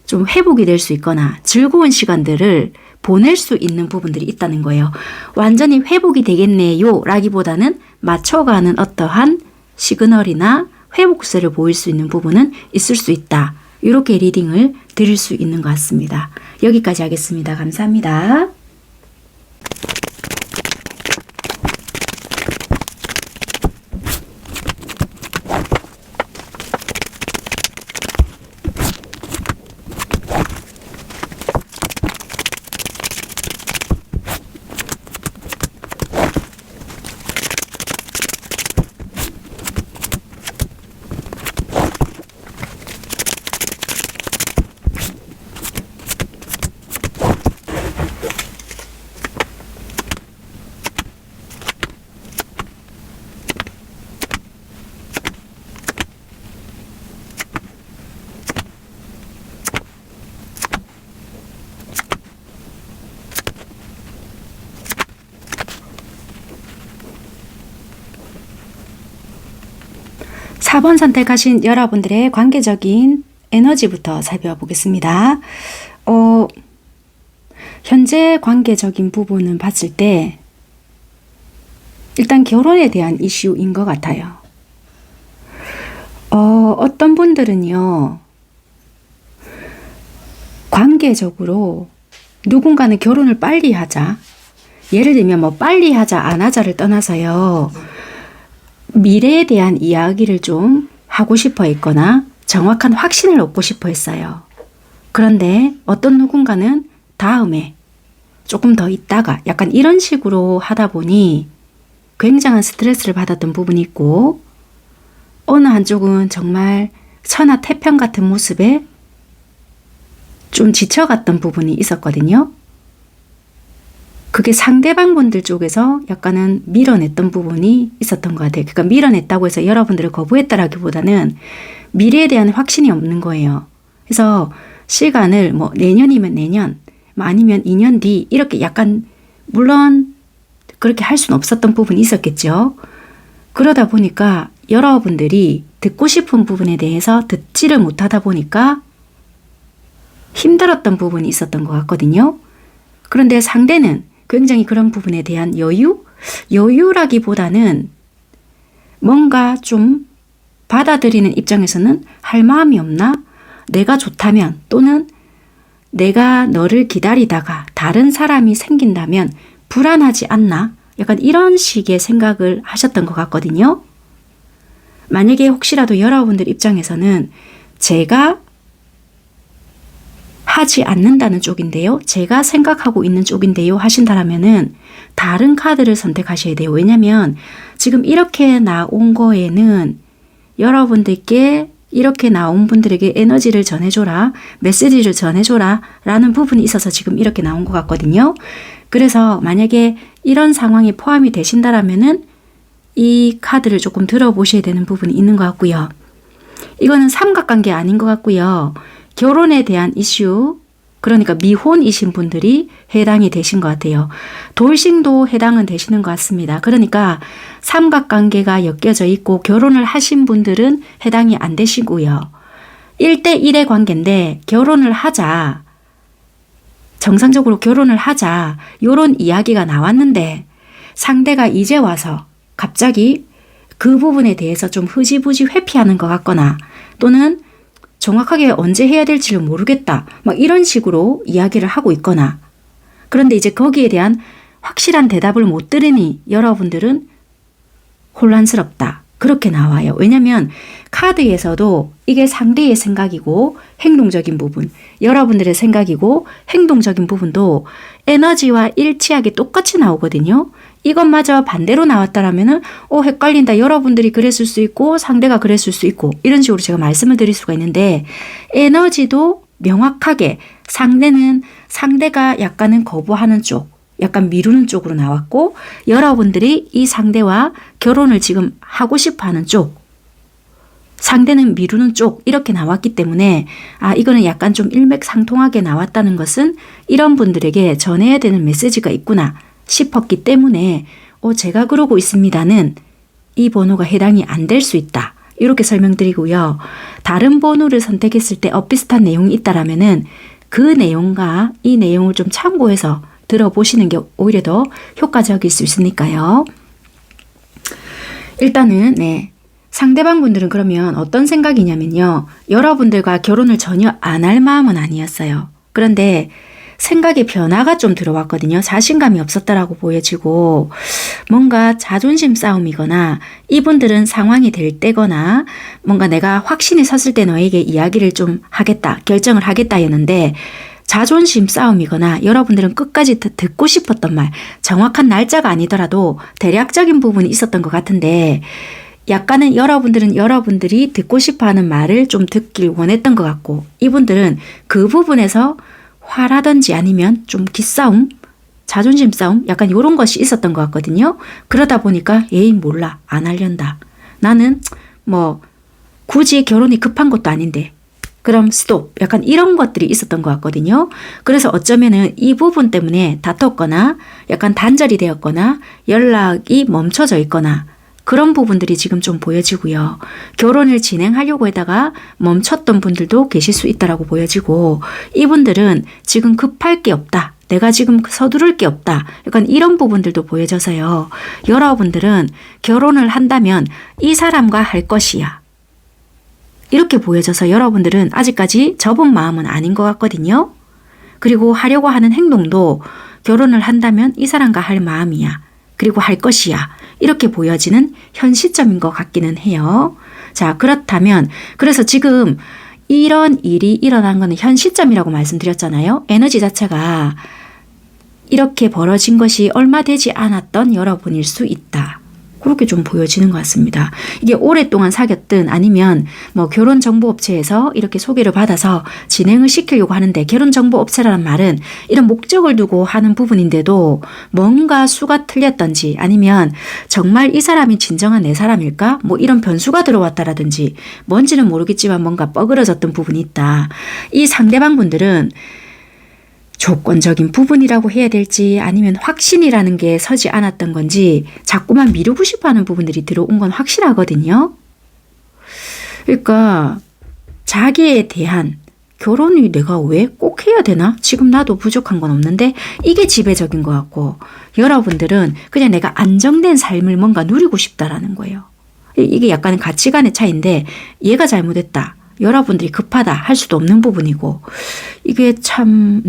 좀 회복이 될 수 있거나 즐거운 시간들을 보낼 수 있는 부분들이 있다는 거예요. 완전히 회복이 되겠네요 라기보다는 맞춰가는 어떠한 시그널이나 회복세를 보일 수 있는 부분은 있을 수 있다. 이렇게 리딩을 드릴 수 있는 것 같습니다. 여기까지 하겠습니다. 감사합니다. 4번 선택하신 여러분들의 관계적인 에너지부터 살펴보겠습니다. 현재 관계적인 부분은 봤을 때 일단 결혼에 대한 이슈인 것 같아요. 어떤 분들은요, 관계적으로 누군가는 결혼을 빨리 하자. 예를 들면 뭐 빨리 하자, 안 하자를 떠나서요. 미래에 대한 이야기를 좀 하고 싶어 했거나 정확한 확신을 얻고 싶어 했어요. 그런데 어떤 누군가는 다음에 조금 더 있다가 약간 이런 식으로 하다 보니 굉장한 스트레스를 받았던 부분이 있고, 어느 한쪽은 정말 천하태평 같은 모습에 좀 지쳐갔던 부분이 있었거든요. 그게 상대방 분들 쪽에서 약간은 밀어냈던 부분이 있었던 것 같아요. 그러니까 밀어냈다고 해서 여러분들을 거부했다라기보다는 미래에 대한 확신이 없는 거예요. 그래서 시간을 뭐 내년이면 내년, 뭐 아니면 2년 뒤 이렇게 약간, 물론 그렇게 할 수는 없었던 부분이 있었겠죠. 그러다 보니까 여러분들이 듣고 싶은 부분에 대해서 듣지를 못하다 보니까 힘들었던 부분이 있었던 것 같거든요. 그런데 상대는 굉장히 그런 부분에 대한 여유라기보다는 뭔가 좀 받아들이는 입장에서는 할 마음이 없나? 내가 좋다면, 또는 내가 너를 기다리다가 다른 사람이 생긴다면 불안하지 않나? 약간 이런 식의 생각을 하셨던 것 같거든요. 만약에 혹시라도 여러분들 입장에서는 제가 하지 않는다는 쪽인데요, 제가 생각하고 있는 쪽인데요 하신다라면은 다른 카드를 선택하셔야 돼요. 왜냐면 지금 이렇게 나온 거에는 여러분들께 이렇게 나온 분들에게 에너지를 전해줘라, 메시지를 전해줘라 라는 부분이 있어서 지금 이렇게 나온 것 같거든요. 그래서 만약에 이런 상황이 포함이 되신다라면은 이 카드를 조금 들어보셔야 되는 부분이 있는 것 같고요. 이거는 삼각관계 아닌 것 같고요. 결혼에 대한 이슈, 그러니까 미혼이신 분들이 해당이 되신 것 같아요. 돌싱도 해당은 되시는 것 같습니다. 그러니까 삼각관계가 엮여져 있고 결혼을 하신 분들은 해당이 안 되시고요. 1대1의 관계인데 결혼을 하자, 정상적으로 결혼을 하자, 이런 이야기가 나왔는데 상대가 이제 와서 갑자기 그 부분에 대해서 좀 흐지부지 회피하는 것 같거나, 또는 정확하게 언제 해야 될지를 모르겠다, 막 이런 식으로 이야기를 하고 있거나, 그런데 이제 거기에 대한 확실한 대답을 못 들으니 여러분들은 혼란스럽다, 그렇게 나와요. 왜냐면 카드에서도 이게 상대의 생각이고 행동적인 부분, 여러분들의 생각이고 행동적인 부분도 에너지와 일치하게 똑같이 나오거든요. 이것마저 반대로 나왔다라면은 헷갈린다, 여러분들이 그랬을 수 있고 상대가 그랬을 수 있고, 이런 식으로 제가 말씀을 드릴 수가 있는데, 에너지도 명확하게 상대가 약간은 거부하는 쪽, 약간 미루는 쪽으로 나왔고, 여러분들이 이 상대와 결혼을 지금 하고 싶어 하는 쪽, 상대는 미루는 쪽, 이렇게 나왔기 때문에 이거는 약간 좀 일맥상통하게 나왔다는 것은 이런 분들에게 전해야 되는 메시지가 있구나 싶었기 때문에 제가 그러고 있습니다는 이 번호가 해당이 안 될 수 있다, 이렇게 설명드리고요. 다른 번호를 선택했을 때 엇비슷한 내용이 있다라면은 그 내용과 이 내용을 좀 참고해서 들어보시는 게 오히려 더 효과적일 수 있으니까요. 일단은 상대방 분들은 그러면 어떤 생각이냐면요, 여러분들과 결혼을 전혀 안 할 마음은 아니었어요. 그런데 생각의 변화가 좀 들어왔거든요. 자신감이 없었다라고 보여지고, 뭔가 자존심 싸움이거나, 이분들은 상황이 될 때거나, 뭔가 내가 확신이 섰을 때 너에게 이야기를 좀 하겠다, 결정을 하겠다였는데, 자존심 싸움이거나 여러분들은 끝까지 듣고 싶었던 말, 정확한 날짜가 아니더라도 대략적인 부분이 있었던 것 같은데, 약간은 여러분들이 듣고 싶어하는 말을 좀 듣길 원했던 것 같고, 이분들은 그 부분에서 화라든지 아니면 좀 기싸움, 자존심 싸움, 약간 이런 것이 있었던 것 같거든요. 그러다 보니까 몰라, 안 하련다, 나는 뭐 굳이 결혼이 급한 것도 아닌데 그럼 스톱, 약간 이런 것들이 있었던 것 같거든요. 그래서 어쩌면은 이 부분 때문에 다퉜거나 약간 단절이 되었거나 연락이 멈춰져 있거나 그런 부분들이 지금 좀 보여지고요. 결혼을 진행하려고 하다가 멈췄던 분들도 계실 수 있다라고 보여지고, 이분들은 지금 급할 게 없다. 내가 지금 서두를 게 없다. 약간 이런 부분들도 보여져서요. 여러분들은 결혼을 한다면 이 사람과 할 것이야. 이렇게 보여져서 여러분들은 아직까지 접은 마음은 아닌 것 같거든요. 그리고 하려고 하는 행동도 결혼을 한다면 이 사람과 할 마음이야. 그리고 할 것이야. 이렇게 보여지는 현 시점인 것 같기는 해요. 자, 그렇다면 그래서 지금 이런 일이 일어난 거는 현 시점이라고 말씀드렸잖아요. 에너지 자체가 이렇게 벌어진 것이 얼마 되지 않았던 여러분일 수 있다. 그렇게 좀 보여지는 것 같습니다. 이게 오랫동안 사귀었든 아니면 뭐 결혼정보업체에서 이렇게 소개를 받아서 진행을 시키려고 하는데, 결혼정보업체라는 말은 이런 목적을 두고 하는 부분인데도 뭔가 수가 틀렸던지 아니면 정말 이 사람이 진정한 내 사람일까? 뭐 이런 변수가 들어왔다라든지 뭔지는 모르겠지만 뭔가 뻐그러졌던 부분이 있다. 이 상대방 분들은 조건적인 부분이라고 해야 될지 아니면 확신이라는 게 서지 않았던 건지 자꾸만 미루고 싶어 하는 부분들이 들어온 건 확실하거든요. 그러니까 자기에 대한 결혼이 내가 왜 꼭 해야 되나? 지금 나도 부족한 건 없는데 이게 지배적인 것 같고, 여러분들은 그냥 내가 안정된 삶을 뭔가 누리고 싶다라는 거예요. 이게 약간 가치관의 차이인데 얘가 잘못했다. 여러분들이 급하다 할 수도 없는 부분이고, 이게 참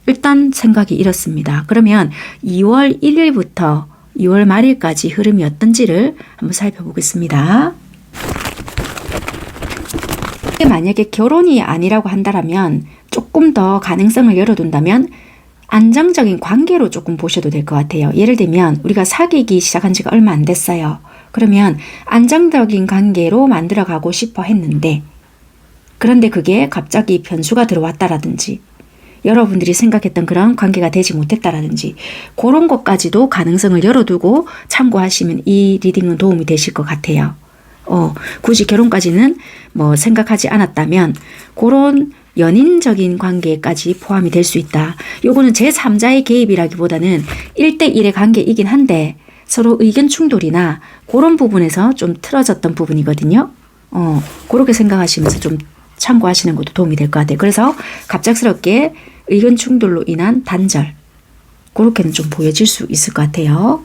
일단 생각이 이렇습니다. 그러면 2월 1일부터 2월 말일까지 흐름이 어떤지를 한번 살펴보겠습니다. 만약에 결혼이 아니라고 한다면 조금 더 가능성을 열어둔다면 안정적인 관계로 조금 보셔도 될 것 같아요. 예를 들면 우리가 사귀기 시작한 지가 얼마 안 됐어요. 그러면 안정적인 관계로 만들어가고 싶어 했는데, 그런데 그게 갑자기 변수가 들어왔다라든지 여러분들이 생각했던 그런 관계가 되지 못했다라든지 그런 것까지도 가능성을 열어두고 참고하시면 이 리딩은 도움이 되실 것 같아요. 굳이 결혼까지는 뭐 생각하지 않았다면 그런 연인적인 관계까지 포함이 될 수 있다. 요거는 제3자의 개입이라기보다는 1대1의 관계이긴 한데 서로 의견 충돌이나 그런 부분에서 좀 틀어졌던 부분이거든요. 그렇게 생각하시면서 좀 참고하시는 것도 도움이 될 것 같아요. 그래서 갑작스럽게 의견 충돌로 인한 단절, 그렇게는 좀 보여질 수 있을 것 같아요.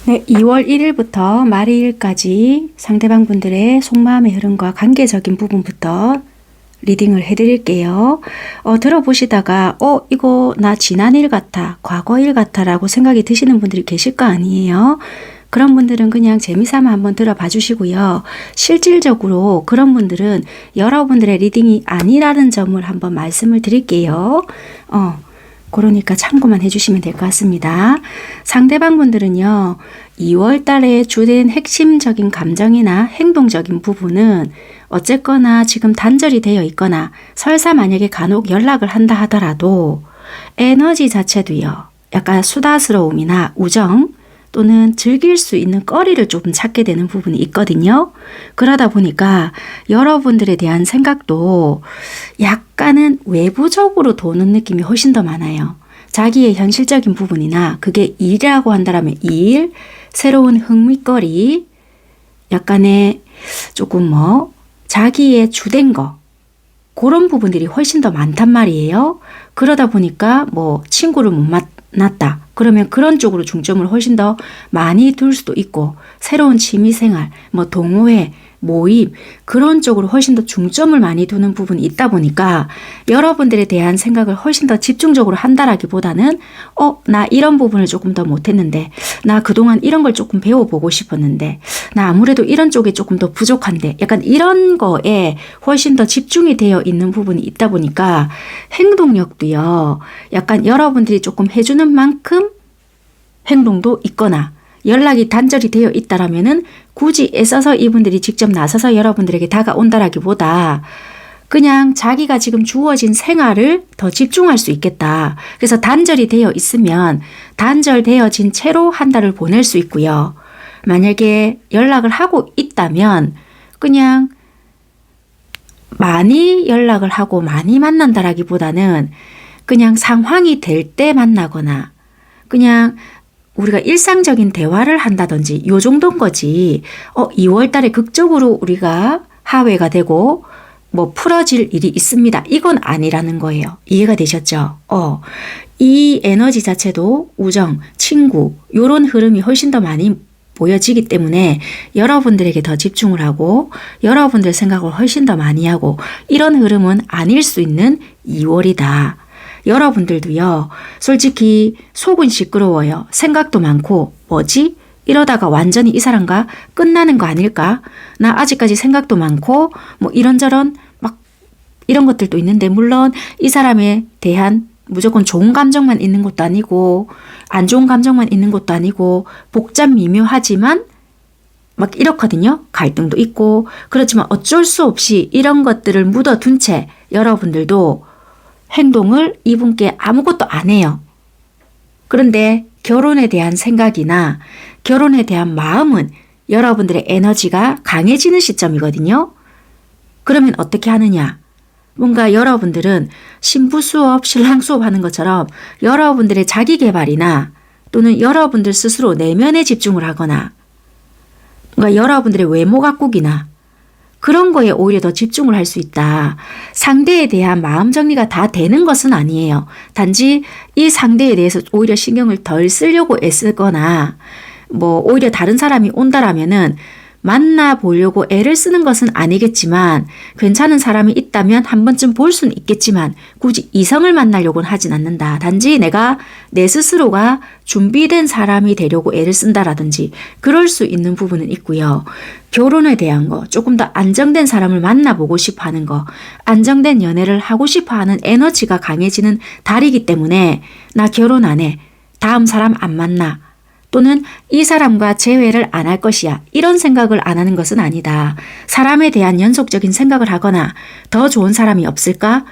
네, 2월 1일부터 말일까지 상대방 분들의 속마음의 흐름과 관계적인 부분부터 리딩을 해드릴게요. 들어보시다가 이거 나 지난 일 같아, 과거 일 같아 라고 생각이 드시는 분들이 계실 거 아니에요. 그런 분들은 그냥 재미삼아 한번 들어봐 주시고요. 실질적으로 그런 분들은 여러분들의 리딩이 아니라는 점을 한번 말씀을 드릴게요. 그러니까 참고만 해주시면 될 것 같습니다. 상대방 분들은요, 2월 달에 주된 핵심적인 감정이나 행동적인 부분은 어쨌거나 지금 단절이 되어 있거나 설사 만약에 간혹 연락을 한다 하더라도 에너지 자체도요, 약간 수다스러움이나 우정 또는 즐길 수 있는 거리를 조금 찾게 되는 부분이 있거든요. 그러다 보니까 여러분들에 대한 생각도 약간은 외부적으로 도는 느낌이 훨씬 더 많아요. 자기의 현실적인 부분이나 그게 일이라고 한다면 일, 새로운 흥미거리, 약간의 조금 자기의 주된 거, 그런 부분들이 훨씬 더 많단 말이에요. 그러다 보니까 친구를 못 만났다. 그러면 그런 쪽으로 중점을 훨씬 더 많이 둘 수도 있고, 새로운 취미생활, 뭐 동호회, 모임, 그런 쪽으로 훨씬 더 중점을 많이 두는 부분이 있다 보니까 여러분들에 대한 생각을 훨씬 더 집중적으로 한다라기보다는 나 이런 부분을 조금 더 못했는데, 나 그동안 이런 걸 조금 배워보고 싶었는데, 나 아무래도 이런 쪽에 조금 더 부족한데, 약간 이런 거에 훨씬 더 집중이 되어 있는 부분이 있다 보니까 행동력도요, 약간 여러분들이 조금 해주는 만큼 행동도 있거나 연락이 단절이 되어 있다라면은 굳이 애써서 이분들이 직접 나서서 여러분들에게 다가온다라기보다 그냥 자기가 지금 주어진 생활을 더 집중할 수 있겠다. 그래서 단절이 되어 있으면 단절되어진 채로 한 달을 보낼 수 있고요. 만약에 연락을 하고 있다면 그냥 많이 연락을 하고 많이 만난다라기보다는 그냥 상황이 될 때 만나거나 그냥 우리가 일상적인 대화를 한다든지 요 정도인 거지. 2월 달에 극적으로 우리가 화해가 되고 뭐 풀어질 일이 있습니다. 이건 아니라는 거예요. 이해가 되셨죠? 이 에너지 자체도 우정, 친구 요런 흐름이 훨씬 더 많이 보여지기 때문에 여러분들에게 더 집중을 하고 여러분들 생각을 훨씬 더 많이 하고 이런 흐름은 아닐 수 있는 2월이다. 여러분들도요, 솔직히 속은 시끄러워요. 생각도 많고, 뭐지? 이러다가 완전히 이 사람과 끝나는 거 아닐까? 나 아직까지 생각도 많고, 뭐 이런저런 막 이런 것들도 있는데, 물론 이 사람에 대한 무조건 좋은 감정만 있는 것도 아니고, 안 좋은 감정만 있는 것도 아니고, 복잡 미묘하지만, 막 이렇거든요. 갈등도 있고, 그렇지만 어쩔 수 없이 이런 것들을 묻어둔 채 여러분들도 행동을 이분께 아무것도 안 해요. 그런데 결혼에 대한 생각이나 결혼에 대한 마음은 여러분들의 에너지가 강해지는 시점이거든요. 그러면 어떻게 하느냐? 뭔가 여러분들은 신부 수업, 신랑 수업 하는 것처럼 여러분들의 자기 개발이나 또는 여러분들 스스로 내면에 집중을 하거나 뭔가 여러분들의 외모 가꾸기나 그런 거에 오히려 더 집중을 할 수 있다. 상대에 대한 마음 정리가 다 되는 것은 아니에요. 단지 이 상대에 대해서 오히려 신경을 덜 쓰려고 애쓰거나 뭐 오히려 다른 사람이 온다라면은 만나보려고 애를 쓰는 것은 아니겠지만 괜찮은 사람이 있다면 한 번쯤 볼 수는 있겠지만 굳이 이성을 만나려고는 하진 않는다. 단지 내가 내 스스로가 준비된 사람이 되려고 애를 쓴다라든지 그럴 수 있는 부분은 있고요. 결혼에 대한 거, 조금 더 안정된 사람을 만나보고 싶어 하는 거, 안정된 연애를 하고 싶어 하는 에너지가 강해지는 달이기 때문에 나 결혼 안 해. 다음 사람 안 만나. 또는 이 사람과 재회를 안 할 것이야. 이런 생각을 안 하는 것은 아니다. 사람에 대한 연속적인 생각을 하거나 더 좋은 사람이 없을까?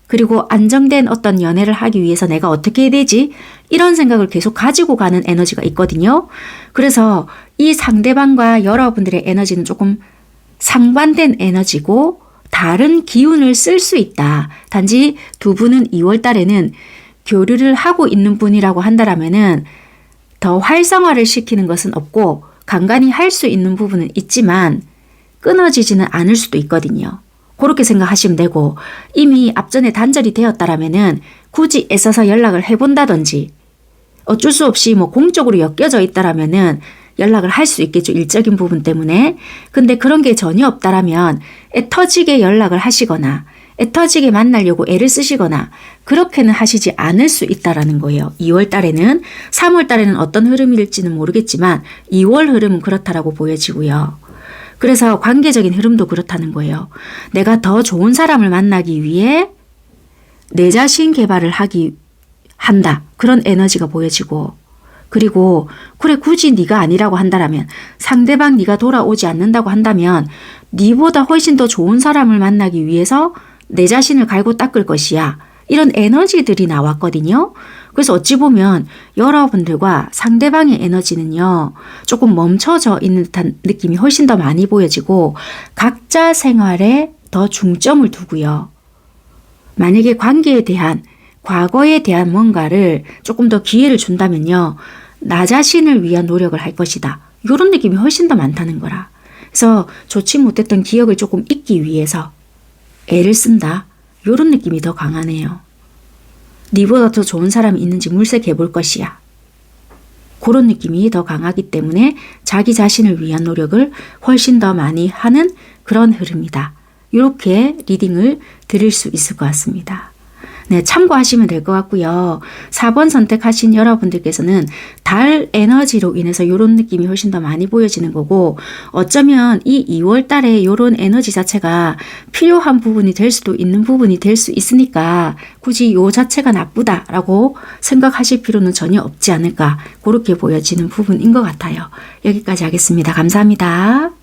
그리고 안정된 어떤 연애를 하기 위해서 내가 어떻게 해야 되지? 이런 생각을 계속 가지고 가는 에너지가 있거든요. 그래서 이 상대방과 여러분들의 에너지는 조금 상반된 에너지고 다른 기운을 쓸 수 있다. 단지 두 분은 2월 달에는 교류를 하고 있는 분이라고 한다라면은 더 활성화를 시키는 것은 없고 간간히 할 수 있는 부분은 있지만 끊어지지는 않을 수도 있거든요. 그렇게 생각하시면 되고 이미 앞전에 단절이 되었다라면은 굳이 애써서 연락을 해본다든지 어쩔 수 없이 뭐 공적으로 엮여져 있다라면은 연락을 할 수 있겠죠. 일적인 부분 때문에. 근데 그런 게 전혀 없다라면 애 터지게 연락을 하시거나 애 터지게 만나려고 애를 쓰시거나 그렇게는 하시지 않을 수 있다라는 거예요. 2월 달에는 3월 달에는 어떤 흐름일지는 모르겠지만 2월 흐름은 그렇다라고 보여지고요. 그래서 관계적인 흐름도 그렇다는 거예요. 내가 더 좋은 사람을 만나기 위해 내 자신 개발을 한다. 그런 에너지가 보여지고 그리고 그래 굳이 네가 아니라고 한다면 상대방 네가 돌아오지 않는다고 한다면 네보다 훨씬 더 좋은 사람을 만나기 위해서 내 자신을 갈고 닦을 것이야. 이런 에너지들이 나왔거든요. 그래서 어찌 보면 여러분들과 상대방의 에너지는요. 조금 멈춰져 있는 듯한 느낌이 훨씬 더 많이 보여지고 각자 생활에 더 중점을 두고요. 만약에 관계에 대한 과거에 대한 뭔가를 조금 더 기회를 준다면요. 나 자신을 위한 노력을 할 것이다. 이런 느낌이 훨씬 더 많다는 거라. 그래서 좋지 못했던 기억을 조금 잊기 위해서 애를 쓴다. 이런 느낌이 더 강하네요. 니보다 더 좋은 사람이 있는지 물색해 볼 것이야. 그런 느낌이 더 강하기 때문에 자기 자신을 위한 노력을 훨씬 더 많이 하는 그런 흐름이다. 이렇게 리딩을 드릴 수 있을 것 같습니다. 네, 참고하시면 될 것 같고요. 4번 선택하신 여러분들께서는 달 에너지로 인해서 이런 느낌이 훨씬 더 많이 보여지는 거고, 어쩌면 이 2월 달에 이런 에너지 자체가 필요한 부분이 될 수도 있는 부분이 될 수 있으니까 굳이 요 자체가 나쁘다라고 생각하실 필요는 전혀 없지 않을까, 그렇게 보여지는 부분인 것 같아요. 여기까지 하겠습니다. 감사합니다.